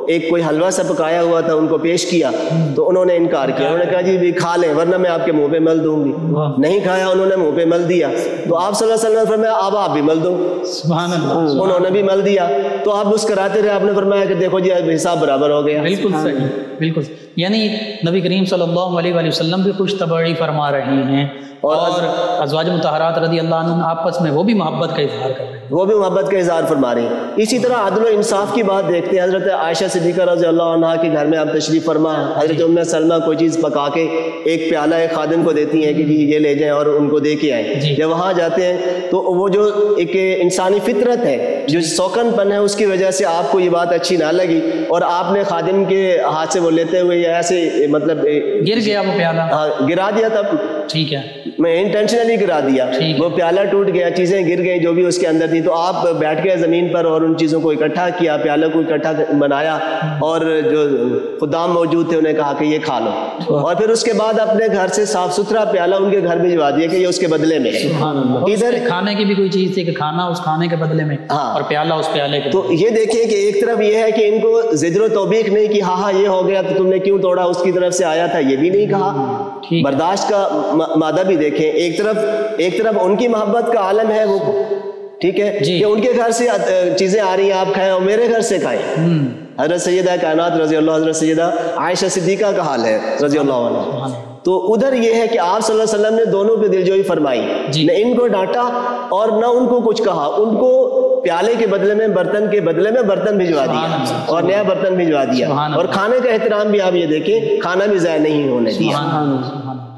ایک کوئی حلوہ سا پکایا ہوا تھا ان کو پیش کیا تو انہوں نے انکار کیا. انہوں نے کہا جی بھی کھا لیں ورنہ میں آپ کے منہ پہ مل دوں گی. نہیں کھایا، انہوں نے منہ پہ مل دیا تو آپ صلی اللہ علیہ وسلم نے فرمایا اب آپ بھی مل دو. سبحان اللہ. انہوں نے بھی مل دیا تو آپ مسکراتے رہے. آپ نے فرمایا کہ دیکھو جی حساب برابر ہو گیا. بالکل صحیح، بالکل. یعنی نبی کریم صلی اللہ علیہ وآلہ وسلم بھی خوش طبعی فرما رہے ہیں اور ازواج مطہرات رضی اللہ عنہ آپس میں وہ بھی محبت کا اظہار کر رہے ہیں، وہ بھی محبت کا اظہار فرما رہے ہیں. اسی طرح عدل و انصاف کی بات دیکھتے ہیں. حضرت عائشہ صدیقہ رضی اللہ عنہا کے گھر میں آپ تشریف فرما، حضرت ام سلمہ کوئی چیز پکا کے ایک پیالہ ایک خادم کو دیتی ہیں کہ جی یہ لے جائیں اور ان کو دے کے آئیں. جب وہاں جاتے ہیں تو وہ جو ایک انسانی فطرت ہے، جو سوکن پن ہے، اس کی وجہ سے آپ کو یہ بات اچھی نہ لگی اور آپ نے خادم کے ہاتھ سے وہ لیتے ہوئے ایسے مطلب گر گیا وہ پیالہ، گرا دیا. تب ٹھیک ہے، میں انٹینشنلی گرا دیا، وہ پیالہ ٹوٹ گیا، چیزیں گر گئیں جو بھی اس کے اندر تھی. تو آپ بیٹھ گئے زمین پر اور ان چیزوں کو اکٹھا کیا، پیالہ کو اکٹھا بنایا اور جو خدام موجود تھے انہیں کہا کہ یہ کھا لو. اور پھر اس کے بعد اپنے گھر سے صاف ستھرا پیالہ ان کے گھر بھجوا دیا کہ یہ اس کے بدلے میں ہے. ادھر کھانے کی بھی کوئی چیز تھی کہ کھانا اس کھانے کے بدلے میں اور پیالہ اس پیالے کے. تو یہ دیکھیں کہ ایک طرف یہ ہے کہ ان کو زجر و توبیخ نہیں کہ ہاں یہ ہو گیا تو تم نے کیوں توڑا، اس کی طرف سے آیا تھا، یہ بھی نہیں کہا. برداشت کا مادہ بھی دیکھیں. ایک طرف ان کی محبت کا عالم ہے وہ، ٹھیک ہے، کہ ان کے گھر سے چیزیں آ رہی ہیں آپ کھائیں اور میرے گھر سے کھائیں. حضرت سیدہ کائنات رضی اللہ، حضرت سیدہ عائشہ صدیقہ کا حال ہے رضی اللہ عنہ. تو ادھر یہ ہے کہ آپ صلی اللہ علیہ وسلم نے دونوں پہ دلجوئی فرمائی، نہ ان کو ڈانٹا اور نہ ان کو کچھ کہا. ان کو پیالے کے بدلے میں برتن کے بدلے میں برتن بھجوا دیا اور نیا برتن بھجوا دیا. اور کھانے کا احترام بھی آپ یہ دیکھیں، کھانا بھی ضائع نہیں ہونے دیا.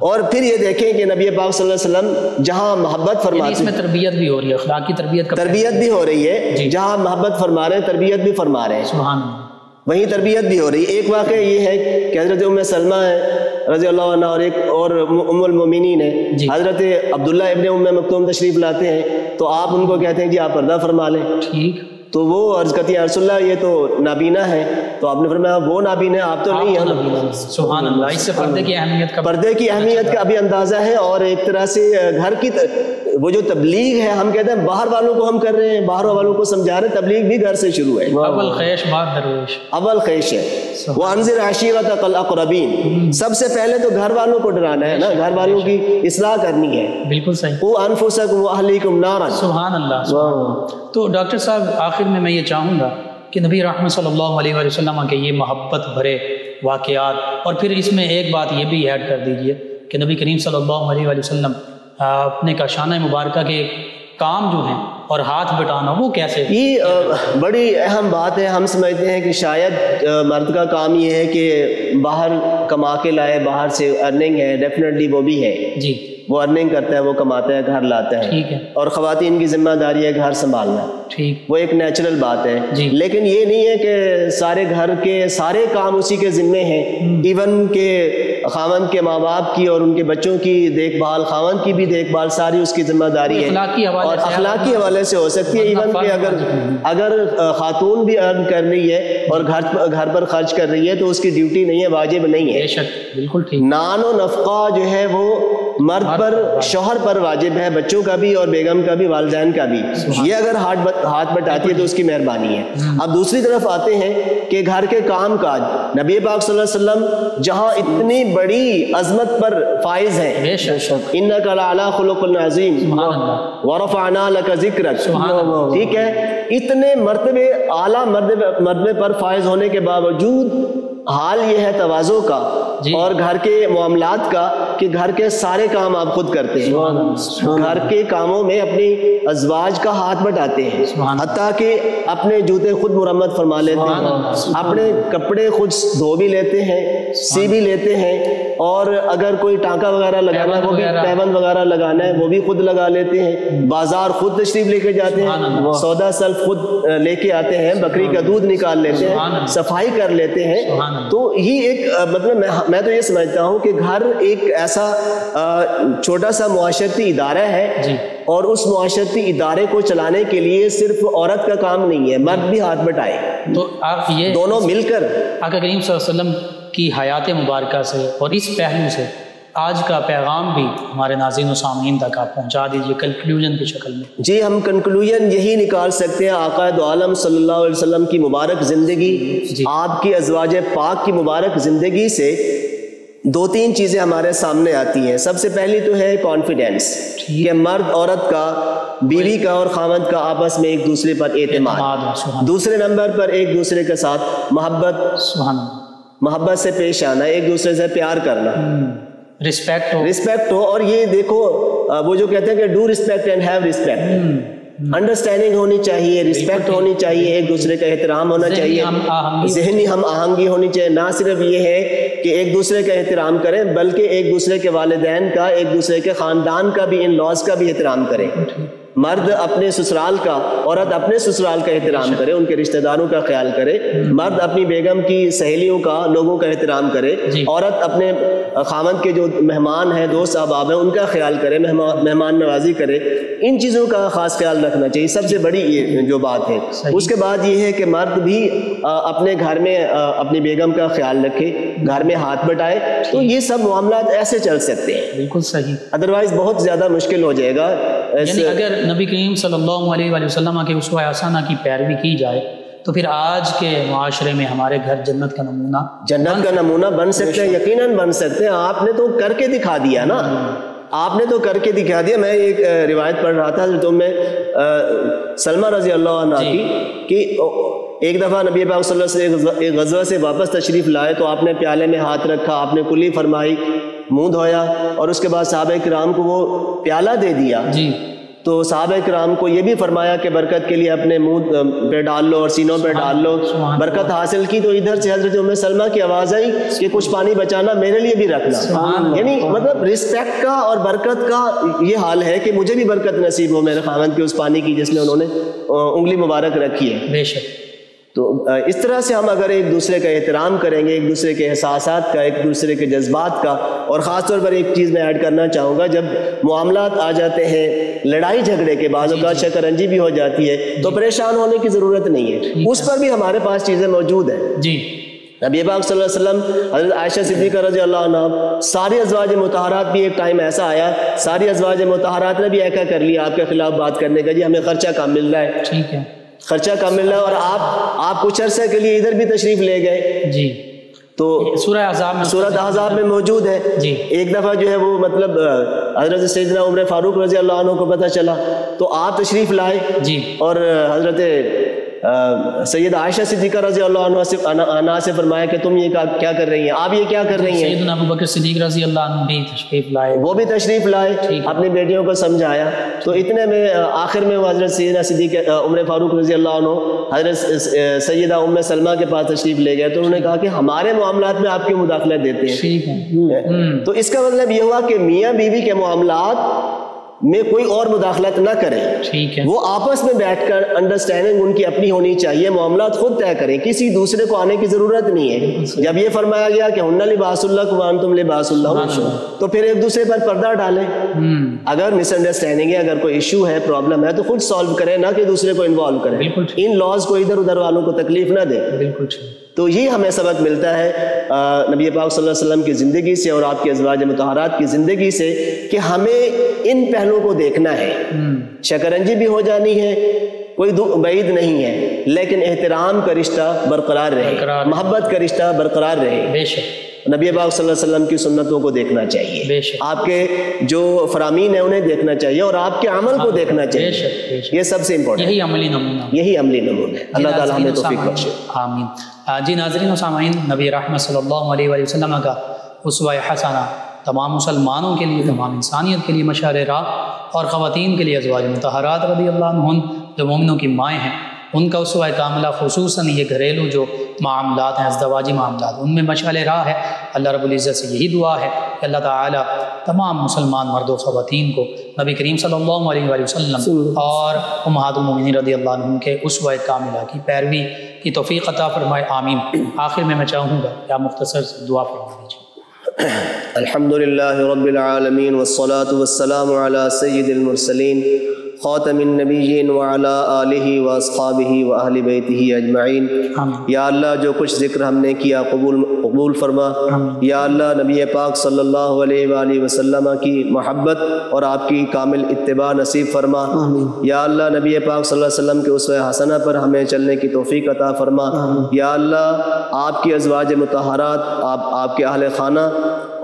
اور پھر یہ دیکھیں کہ نبی پاک صلی اللہ علیہ وسلم جہاں محبت فرماتے ہیں، اس میں تربیت بھی ہو رہی ہے، اخلاقی تربیت بھی ہو رہی ہے. جہاں محبت فرما رہے ہیں تربیت بھی فرما رہے ہیں، سبحان اللہ، وہیں تربیت بھی ہو رہی ہے. ایک واقعہ یہ ہے کہ حضرت ام سلمہ رضی اللہ عنہ اور ایک اور ام المومنین ہے، حضرت عبداللہ ابن ام مکتوم تشریف لاتے ہیں تو آپ ان کو کہتے ہیں جی آپ پردہ فرما لیں. ٹھیک. تو وہ عرض کرتی ہیں رسول اللہ یہ تو نابینا ہے. تو آپ نے فرمایا وہ نابینا ہے، آپ تو نہیں ہیں. سبحان اللہ. اس سے پردے کی اہمیت کا بھی اندازہ ہے. اور ایک طرح سے گھر کی وہ جو تبلیغ ہے، ہم کہتے ہیں باہر والوں کو ہم کر رہے ہیں، باہر والوں کو سمجھا رہے ہیں، تبلیغ بھی گھر سے شروع ہے. اول خیش بعد درویش، اول خیش ہے. وانذر عشیرتک الاقربین، سب سے پہلے تو گھر والوں کو ڈرانا ہے نا، گھر والوں کی اصلاح کرنی ہے. بالکل صحیح. قوا انفسکم واہلیکم نارا. سبحان اللہ. تو ڈاکٹر صاحب آخر میں یہ چاہوں گا کہ نبی رحمت صلی اللہ علیہ وآلہ وسلم کے یہ محبت بھرے واقعات، اور پھر اس میں ایک بات یہ بھی ایڈ کر دیجئے کہ نبی کریم صلی اللہ علیہ وآلہ وسلم اپنے کاشانہ مبارکہ کے کام جو ہیں اور ہاتھ بٹانا وہ کیسے؟ یہ بڑی اہم بات ہے. ہم سمجھتے ہیں کہ شاید مرد کا کام یہ ہے کہ باہر کما کے لائے، باہر سے ارننگ ہے، ڈیفینیٹلی وہ بھی ہے جی، وہ ارننگ کرتا ہے، وہ کماتا ہے، گھر لاتا ہے. ٹھیک ہے. اور خواتین کی ذمہ داری ہے گھر سنبھالنا. ٹھیک. وہ ایک نیچرل بات ہے. لیکن یہ نہیں ہے کہ سارے گھر کے سارے کام اسی کے ذمے ہیں. ایون کہ خاوند کے ماں باپ کی اور ان کے بچوں کی دیکھ بھال، خاوند کی بھی دیکھ بھال ساری اس کی ذمہ داری ہے، اور اخلاقی حوالے سے ہو سکتی ہے. ایون کہ اگر خاتون بھی ارن کر رہی ہے اور گھر پر خرچ کر رہی ہے تو اس کی ڈیوٹی نہیں ہے، واجب نہیں ہے. بالکل ٹھیک. نان و نفقہ جو ہے وہ مرد پر شوہر پر واجب ہے، بچوں کا بھی اور بیگم کا بھی، والدین کا بھی. یہ اگر ہاتھ بٹاتی ہے تو اس کی مہربانی ہے. اب دوسری طرف آتے ہیں کہ گھر کے کام کاج، نبی پاک صلی اللہ علیہ وسلم جہاں اتنی بڑی عظمت پر فائز ہیں، انک لعلی خلق عظیم ورفعنا لک ذکرک، ٹھیک ہے، اتنے مرتبے اعلیٰ مرتبے پر فائز ہونے کے باوجود حال یہ ہے تواضع کا اور گھر کے معاملات کا کہ گھر کے سارے کام آپ خود کرتے ہیں، گھر کے کاموں میں اپنی ازواج کا ہاتھ بٹاتے ہیں، حتیٰ کہ اپنے جوتے خود مرمت فرما لیتے ہیں، اپنے کپڑے خود دھو بھی لیتے ہیں، سی بھی لیتے ہیں، اور اگر کوئی ٹانکا وغیرہ لگانا ہے وہ بھی پیبند وغیرہ لگانا ہے وہ بھی خود لگا لیتے ہیں، بازار خود تشریف لے کے جاتے ہیں، سودا سلف خود لے کے آتے ہیں، بکری کا دودھ نکال لیتے ہیں، صفائی کر لیتے ہیں. تو یہ ایک مطلب میں تو یہ سمجھتا ہوں کہ گھر ایک ایسا چھوٹا سا معاشرتی ادارہ ہے اور اس معاشرتی ادارے کو چلانے کے لیے صرف عورت کا کام نہیں ہے، مرد بھی ہاتھ بٹائے. تو آپ یہ دونوں مل کر آقا کریم صلی اللہ علیہ وسلم کی حیات مبارکہ سے اور اس پہلو سے آج کا پیغام بھی ہمارے ناظرین و سامعین تک آپ پہنچا دیجئے کنکلوژن کی شکل میں. جی ہم کنکلوژن یہی نکال سکتے ہیں آقا دو عالم صلی اللہ علیہ وسلم کی مبارک زندگی، آپ کی ازواج پاک کی مبارک زندگی سے دو تین چیزیں ہمارے سامنے آتی ہیں. سب سے پہلی تو ہے کانفیڈینس، کہ مرد عورت کا، بیوی کا اور خاوند کا آپس میں ایک دوسرے پر اعتماد. دوسرے نمبر پر ایک دوسرے کے ساتھ محبت سے پیش آنا، ایک دوسرے سے پیار کرنا، رسپیکٹ ہو. اور یہ دیکھو وہ جو کہتے ہیں کہ do respect and have respect, understanding ہونی چاہیے، رسپیکٹ ہونی چاہیے، ایک دوسرے کا احترام ہونا چاہیے، ذہنی ہم آہنگی ہونی چاہیے. نہ صرف یہ ہے کہ ایک دوسرے کا احترام کریں بلکہ ایک دوسرے کے والدین کا، ایک دوسرے کے خاندان کا بھی، ان لاز کا بھی احترام کریں. مرد اپنے سسرال کا، عورت اپنے سسرال کا احترام کرے، ان کے رشتہ داروں کا خیال کرے. مرد اپنی بیگم کی سہیلیوں کا، لوگوں کا احترام کرے. عورت اپنے خاوند کے جو مہمان ہیں، دوست احباب ہیں، ان کا خیال کرے، مہمان نوازی کرے. ان چیزوں کا خاص خیال رکھنا چاہیے، سب سے بڑی یہ جو بات ہے. اس کے بعد یہ ہے کہ مرد بھی اپنے گھر میں اپنی بیگم کا خیال رکھے، گھر میں ہاتھ بٹائے. تو یہ سب معاملات ایسے چل سکتے ہیں. بالکل صحیح. ادروائز بہت زیادہ مشکل ہو جائے گا. یعنی اگر نبی کریم صلی اللہ علیہ وآلہ وسلم کے اسوہ حسنہ کی پیروی کی جائے تو پھر آج کے معاشرے میں ہمارے گھر جنت کا نمونہ بن سکتے ہیں. یقیناً بن سکتے ہیں. آپ نے تو کر کے دکھا دیا نا، آپ نے تو کر کے دکھا دیا. میں ایک روایت پڑھ رہا تھا تو میں سلمہ رضی اللہ عنہ کی کہ ایک دفعہ نبی پاک صلی اللہ علیہ وسلم ایک غزوہ سے واپس تشریف لائے تو آپ نے پیالے میں ہاتھ رکھا، آپ نے کلی فرمائی، منہ دھویا اور اس کے بعد صحابہ کرام کو وہ پیالہ دے دیا. تو صحابہ کرام کو یہ بھی فرمایا کہ برکت کے لیے اپنے منہ پہ ڈال لو اور سینوں پہ ڈال لو، برکت حاصل کی. تو ادھر سے حضرت ام سلمہ کی آواز آئی کہ کچھ پانی بچانا، میرے لیے بھی رکھنا. یعنی مطلب رسپیکٹ کا اور برکت کا یہ حال ہے کہ مجھے بھی برکت نصیب ہو میرے خاوند کے اس پانی کی جس میں انہوں نے انگلی مبارک رکھی ہے. بے شک. تو اس طرح سے ہم اگر ایک دوسرے کا احترام کریں گے، ایک دوسرے کے احساسات کا، ایک دوسرے کے جذبات کا، اور خاص طور پر ایک چیز میں ایڈ کرنا چاہوں گا، جب معاملات آ جاتے ہیں لڑائی جھگڑے کے بعد اوقات شکنجی بھی ہو جاتی ہے تو پریشان ہونے کی ضرورت نہیں ہے. اس پر بھی ہمارے پاس چیزیں موجود ہیں. نبی پاک صلی اللہ علیہ وسلم، حضرت عائشہ صدیقہ رضی اللہ عنہ، ساری ازواج مطہرات بھی ایک ٹائم ایسا آیا، ساری ازواج مطہرات نے بھی ایکا کر لیا آپ کے خلاف بات کرنے کا، جی ہمیں خرچہ کم مل رہا ہے. ٹھیک ہے، خرچہ کم مل رہا ہے، اور آپ کچھ عرصے کے لیے ادھر بھی تشریف لے گئے. جی تو سورہ احزاب میں موجود ہے. ایک دفعہ جو ہے وہ مطلب حضرت سیدنا عمر فاروق رضی اللہ عنہ کو پتہ چلا تو آپ تشریف لائے اور حضرت سید عائشہ صدیقہ رضی اللہ عنہ سے فرمایا کہ تم یہ کیا کر رہی ہیں، آپ یہ کیا کر رہی ہیں. سیدنا ابو بکر صدیق رضی اللہ عنہ بھی تشریف لائے، وہ بھی تشریف لائے، اپنی بیٹیوں کو سمجھایا. تو اتنے میں آخر میں وہ حضرت سیدنا صدیق عمر فاروق رضی اللہ عنہ حضرت سیدہ ام سلمہ کے پاس تشریف لے گئے. تو انہوں نے کہا کہ ہمارے معاملات میں آپ کی مداخلت دیتے ہیں. تو اس کا مطلب یہ ہوا کہ میاں بیوی کے معاملات میں کوئی اور مداخلت نہ کرے. وہ آپس میں بیٹھ کر انڈرسٹینڈنگ ان کی اپنی ہونی چاہیے، معاملات خود طے کریں، کسی دوسرے کو آنے کی ضرورت نہیں ہے. جب یہ فرمایا گیا کہ ہن لباس اللہ وانتم لباس اللہ، تو پھر ایک دوسرے پر پردہ ڈالیں. اگر مس انڈرسٹینڈنگ ہے، اگر کوئی ایشو ہے، پرابلم ہے، تو خود سالو کریں، نہ کہ دوسرے کو انوالو کریں. ان لاز کو ادھر ادھر والوں کو تکلیف نہ دیں. تو یہ ہمیں سبق ملتا ہے نبی پاک صلی اللہ علیہ وسلم کی زندگی سے اور آپ کے ازواج مطہرات کی زندگی سے کہ ہمیں ان پہلوؤں کو دیکھنا ہے. شکنجی بھی ہو جانی ہے، کوئی بعید نہیں ہے، لیکن احترام کا رشتہ برقرار رہے، محبت کا رشتہ برقرار رہے. بے شک نبی پاک صلی اللہ علیہ وسلم کی سنتوں کو دیکھنا چاہیے، بے شک آپ کے جو فرامین ہیں انہیں دیکھنا چاہیے اور آپ کے عمل کو دیکھنا چاہیے. بے شک بے شک، یہ سب سے امپورٹنٹ، یہی عملی نمونہ، یہی عملی نمونہ ہے. اللہ تعالیٰ ہمیں توفیق بخشے. آمین. جی ناظرین و سامعین، نبی رحمت صلی اللہ علیہ وآلہ وسلم کا اسوہ حسنہ تمام مسلمانوں کے لیے، تمام انسانیت کے لیے مشعل راہ، اور خواتین کے لیے ازواج مطہرات رضی اللہ عنہن جو مومنوں کی مائیں ہیں، ان کا اسوہ کاملہ خصوصاً یہ گھریلو جو معاملات ہیں، ازدواجی معاملات، ان میں مشعل راہ ہے. اللہ رب العزت سے یہی دعا ہے کہ اللہ تعالیٰ تمام مسلمان مرد و خواتین کو نبی کریم صلی اللہ علیہ وآلہ وسلم اور امہات المومنین رضی اللہ عنہم کے اسوہ کاملہ کی پیروی کی توفیق عطا فرمائے. آمین. آخر میں چاہوں گا کہ آپ مختصر دعا فرما دیجیے. الحمدللہ رب العالمین والصلاة والسلام علی سید المرسلین خاتم النبیین وعلی آلہ واصحابہ واہل بیتہ اجمعین. یا اللہ جو کچھ ذکر ہم نے کیا قبول فرما. یا اللہ نبی پاک صلی اللہ علیہ وآلہ وسلم کی محبت اور آپ کی کامل اتباع نصیب فرما. یا اللہ نبی پاک صلی اللہ علیہ وسلم کے اسوہ حسنہ پر ہمیں چلنے کی توفیق عطا فرما. یا اللہ آپ کی ازواج مطہرات، آپ کے اہل خانہ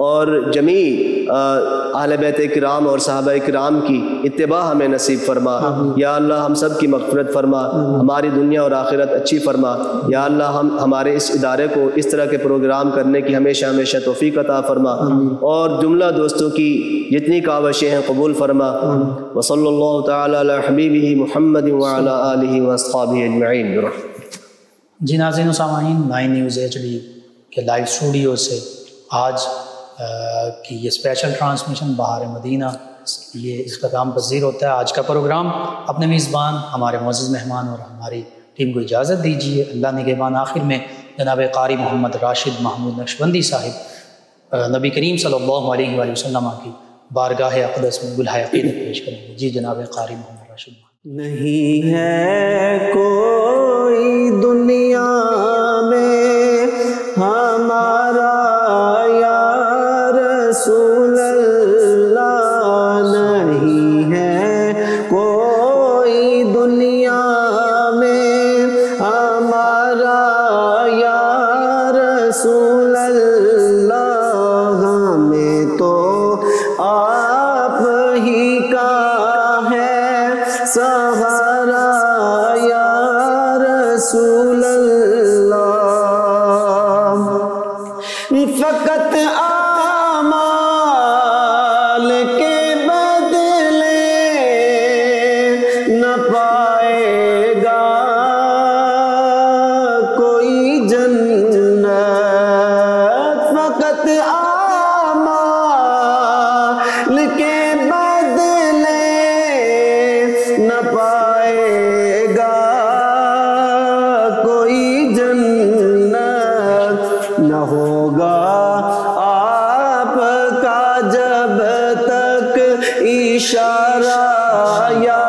اور جمیع اہل بیت کرام اور صحابہ کرام کی اتباع ہمیں نصیب فرما. یا اللہ ہم سب کی مغفرت فرما، ہماری دنیا اور آخرت اچھی فرما. یا اللہ ہمارے اس ادارے کو اس طرح کے پروگرام کرنے کی ہمیشہ ہمیشہ توفیق عطا فرما، اور جملہ دوستوں کی جتنی کاوشیں ہیں قبول فرما. وصلی اللہ تعالی علی حبیبہ محمد وعلی آلہ واصحابہ اجمعین. جی ناظرین و سامعین، 9 نیوز HD کے لائیو اسٹوڈیو سے آج کی یہ اسپیشل ٹرانسمیشن بہار مدینہ یہ اختتام پذیر ہوتا ہے آج کا پروگرام. اپنے میزبان ہمارے معزز مہمان اور ہماری ٹیم کو اجازت دیجیے. اللہ نگہبان. آخر میں جناب قاری محمد راشد محمود نقشبندی صاحب نبی کریم صلی اللہ علیہ وآلہ وسلم کی بارگاہ اقدس میں گلہائے عقیدت پیش کریں گے. جی جناب قاری محمد راشد. نہیں ہے کوئی دنیا میں ہمارا یا رسول اللہ، نہیں ہے کوئی دنیا میں ہمارا یا رسول اللہ، ہمیں تو آپ ہی کا ہے سہارا یا رسول اللہ. فقط اعمال کے بدلے نہ پائے گا کوئی جنت، فقط اعمال کے بدلے نہ پائے گا کوئی جنت، نہ ہوگا آپ کا جب تک اشارہ یا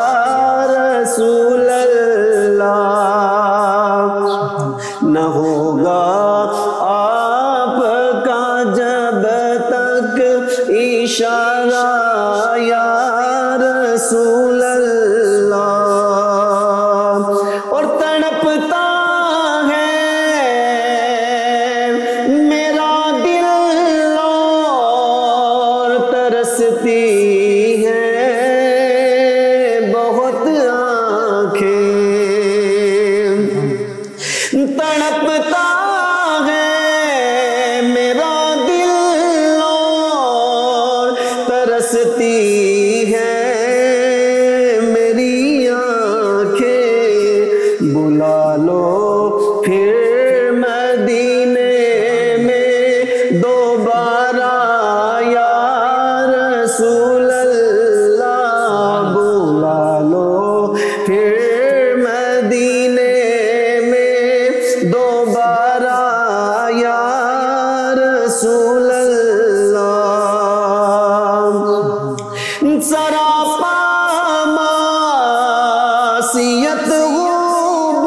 رسول اللہ، نہ ہوگا آپ کا جب تک اشارہ یا رسول اللہ. اور تڑپتا ہے میرا دل اور ترستی ہے بہت آنکھیں، تڑپتا ہے میرا دل اور ترستی ہے میری آنکھیں. بلا لو پھر مدینے میں دوبارہ یا رسول اللہ، بلا لو پھر مدینے میں دوبارہ یا رسول اللہ. سراپا معصیت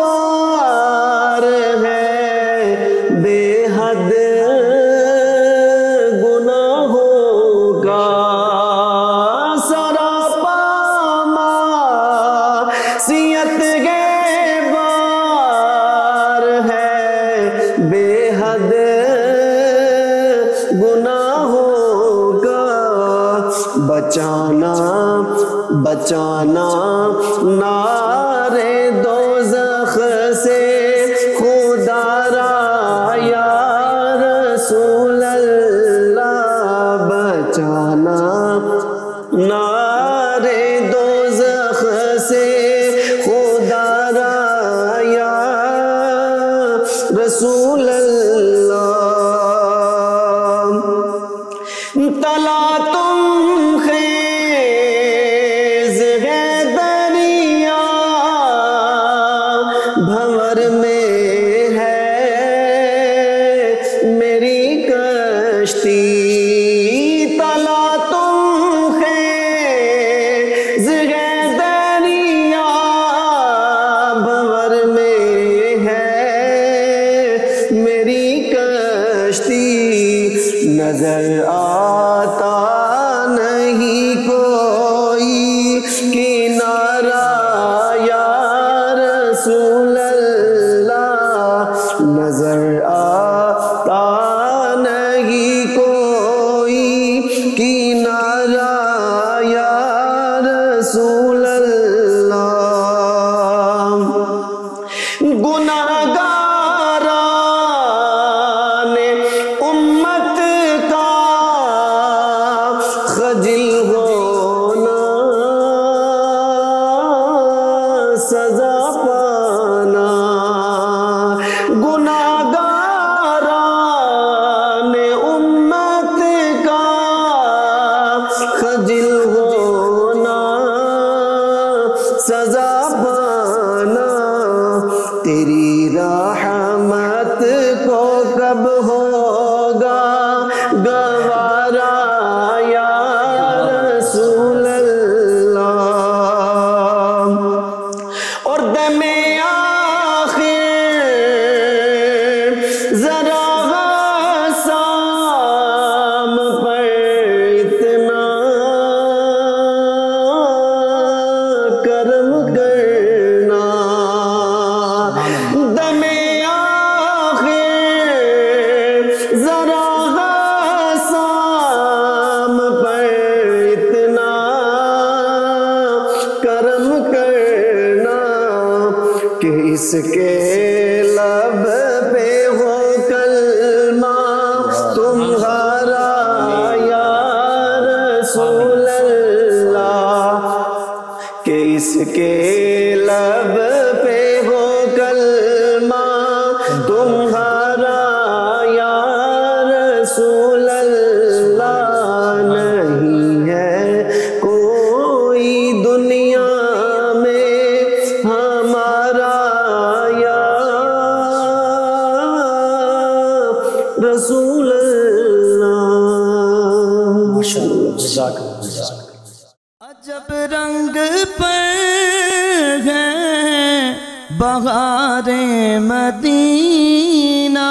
غبار ہے بچانا بچانا نارے دوزخ سے خدا را یا رسول اللہ، بچانا نارے دوزخ سے خدا را یا رسول اللہ۔ تلا تم خیز ہے دریا بھنور میں ہے میری کشتی، تلا تم خیز ہے دریا بھنور میں ہے میری کشتی، نظر آتا نہیں کوئی کنارہ یا رسول اللہ، نظر آتا نہیں کوئی کنارہ یا رسول اللہ۔ گناہگاران امت کا خجل ہونا، سزا پانا، گناہگاران امت کا خجل ہونا، سزا پانا، تیری رحمت کو کب ہوگا گوارا یا رسول اللہ، اور دم آخر ذرا غسام پر اتنا کرم کرنا، دم آخر ذرا غسام پر اتنا کرم کرنا، کہ اس کے لب پہ ہو کلمہ تمہارا یا رسول اللہ، کہ اس کے لب پہ ہو کلمہ تمہارا یا رسول اللہ، نہیں ہے کوئی دنیا میں ہمارا یا رسول اللہ۔ جزاک اللہ۔ عجب رنگ پر ہے بہار مدینہ،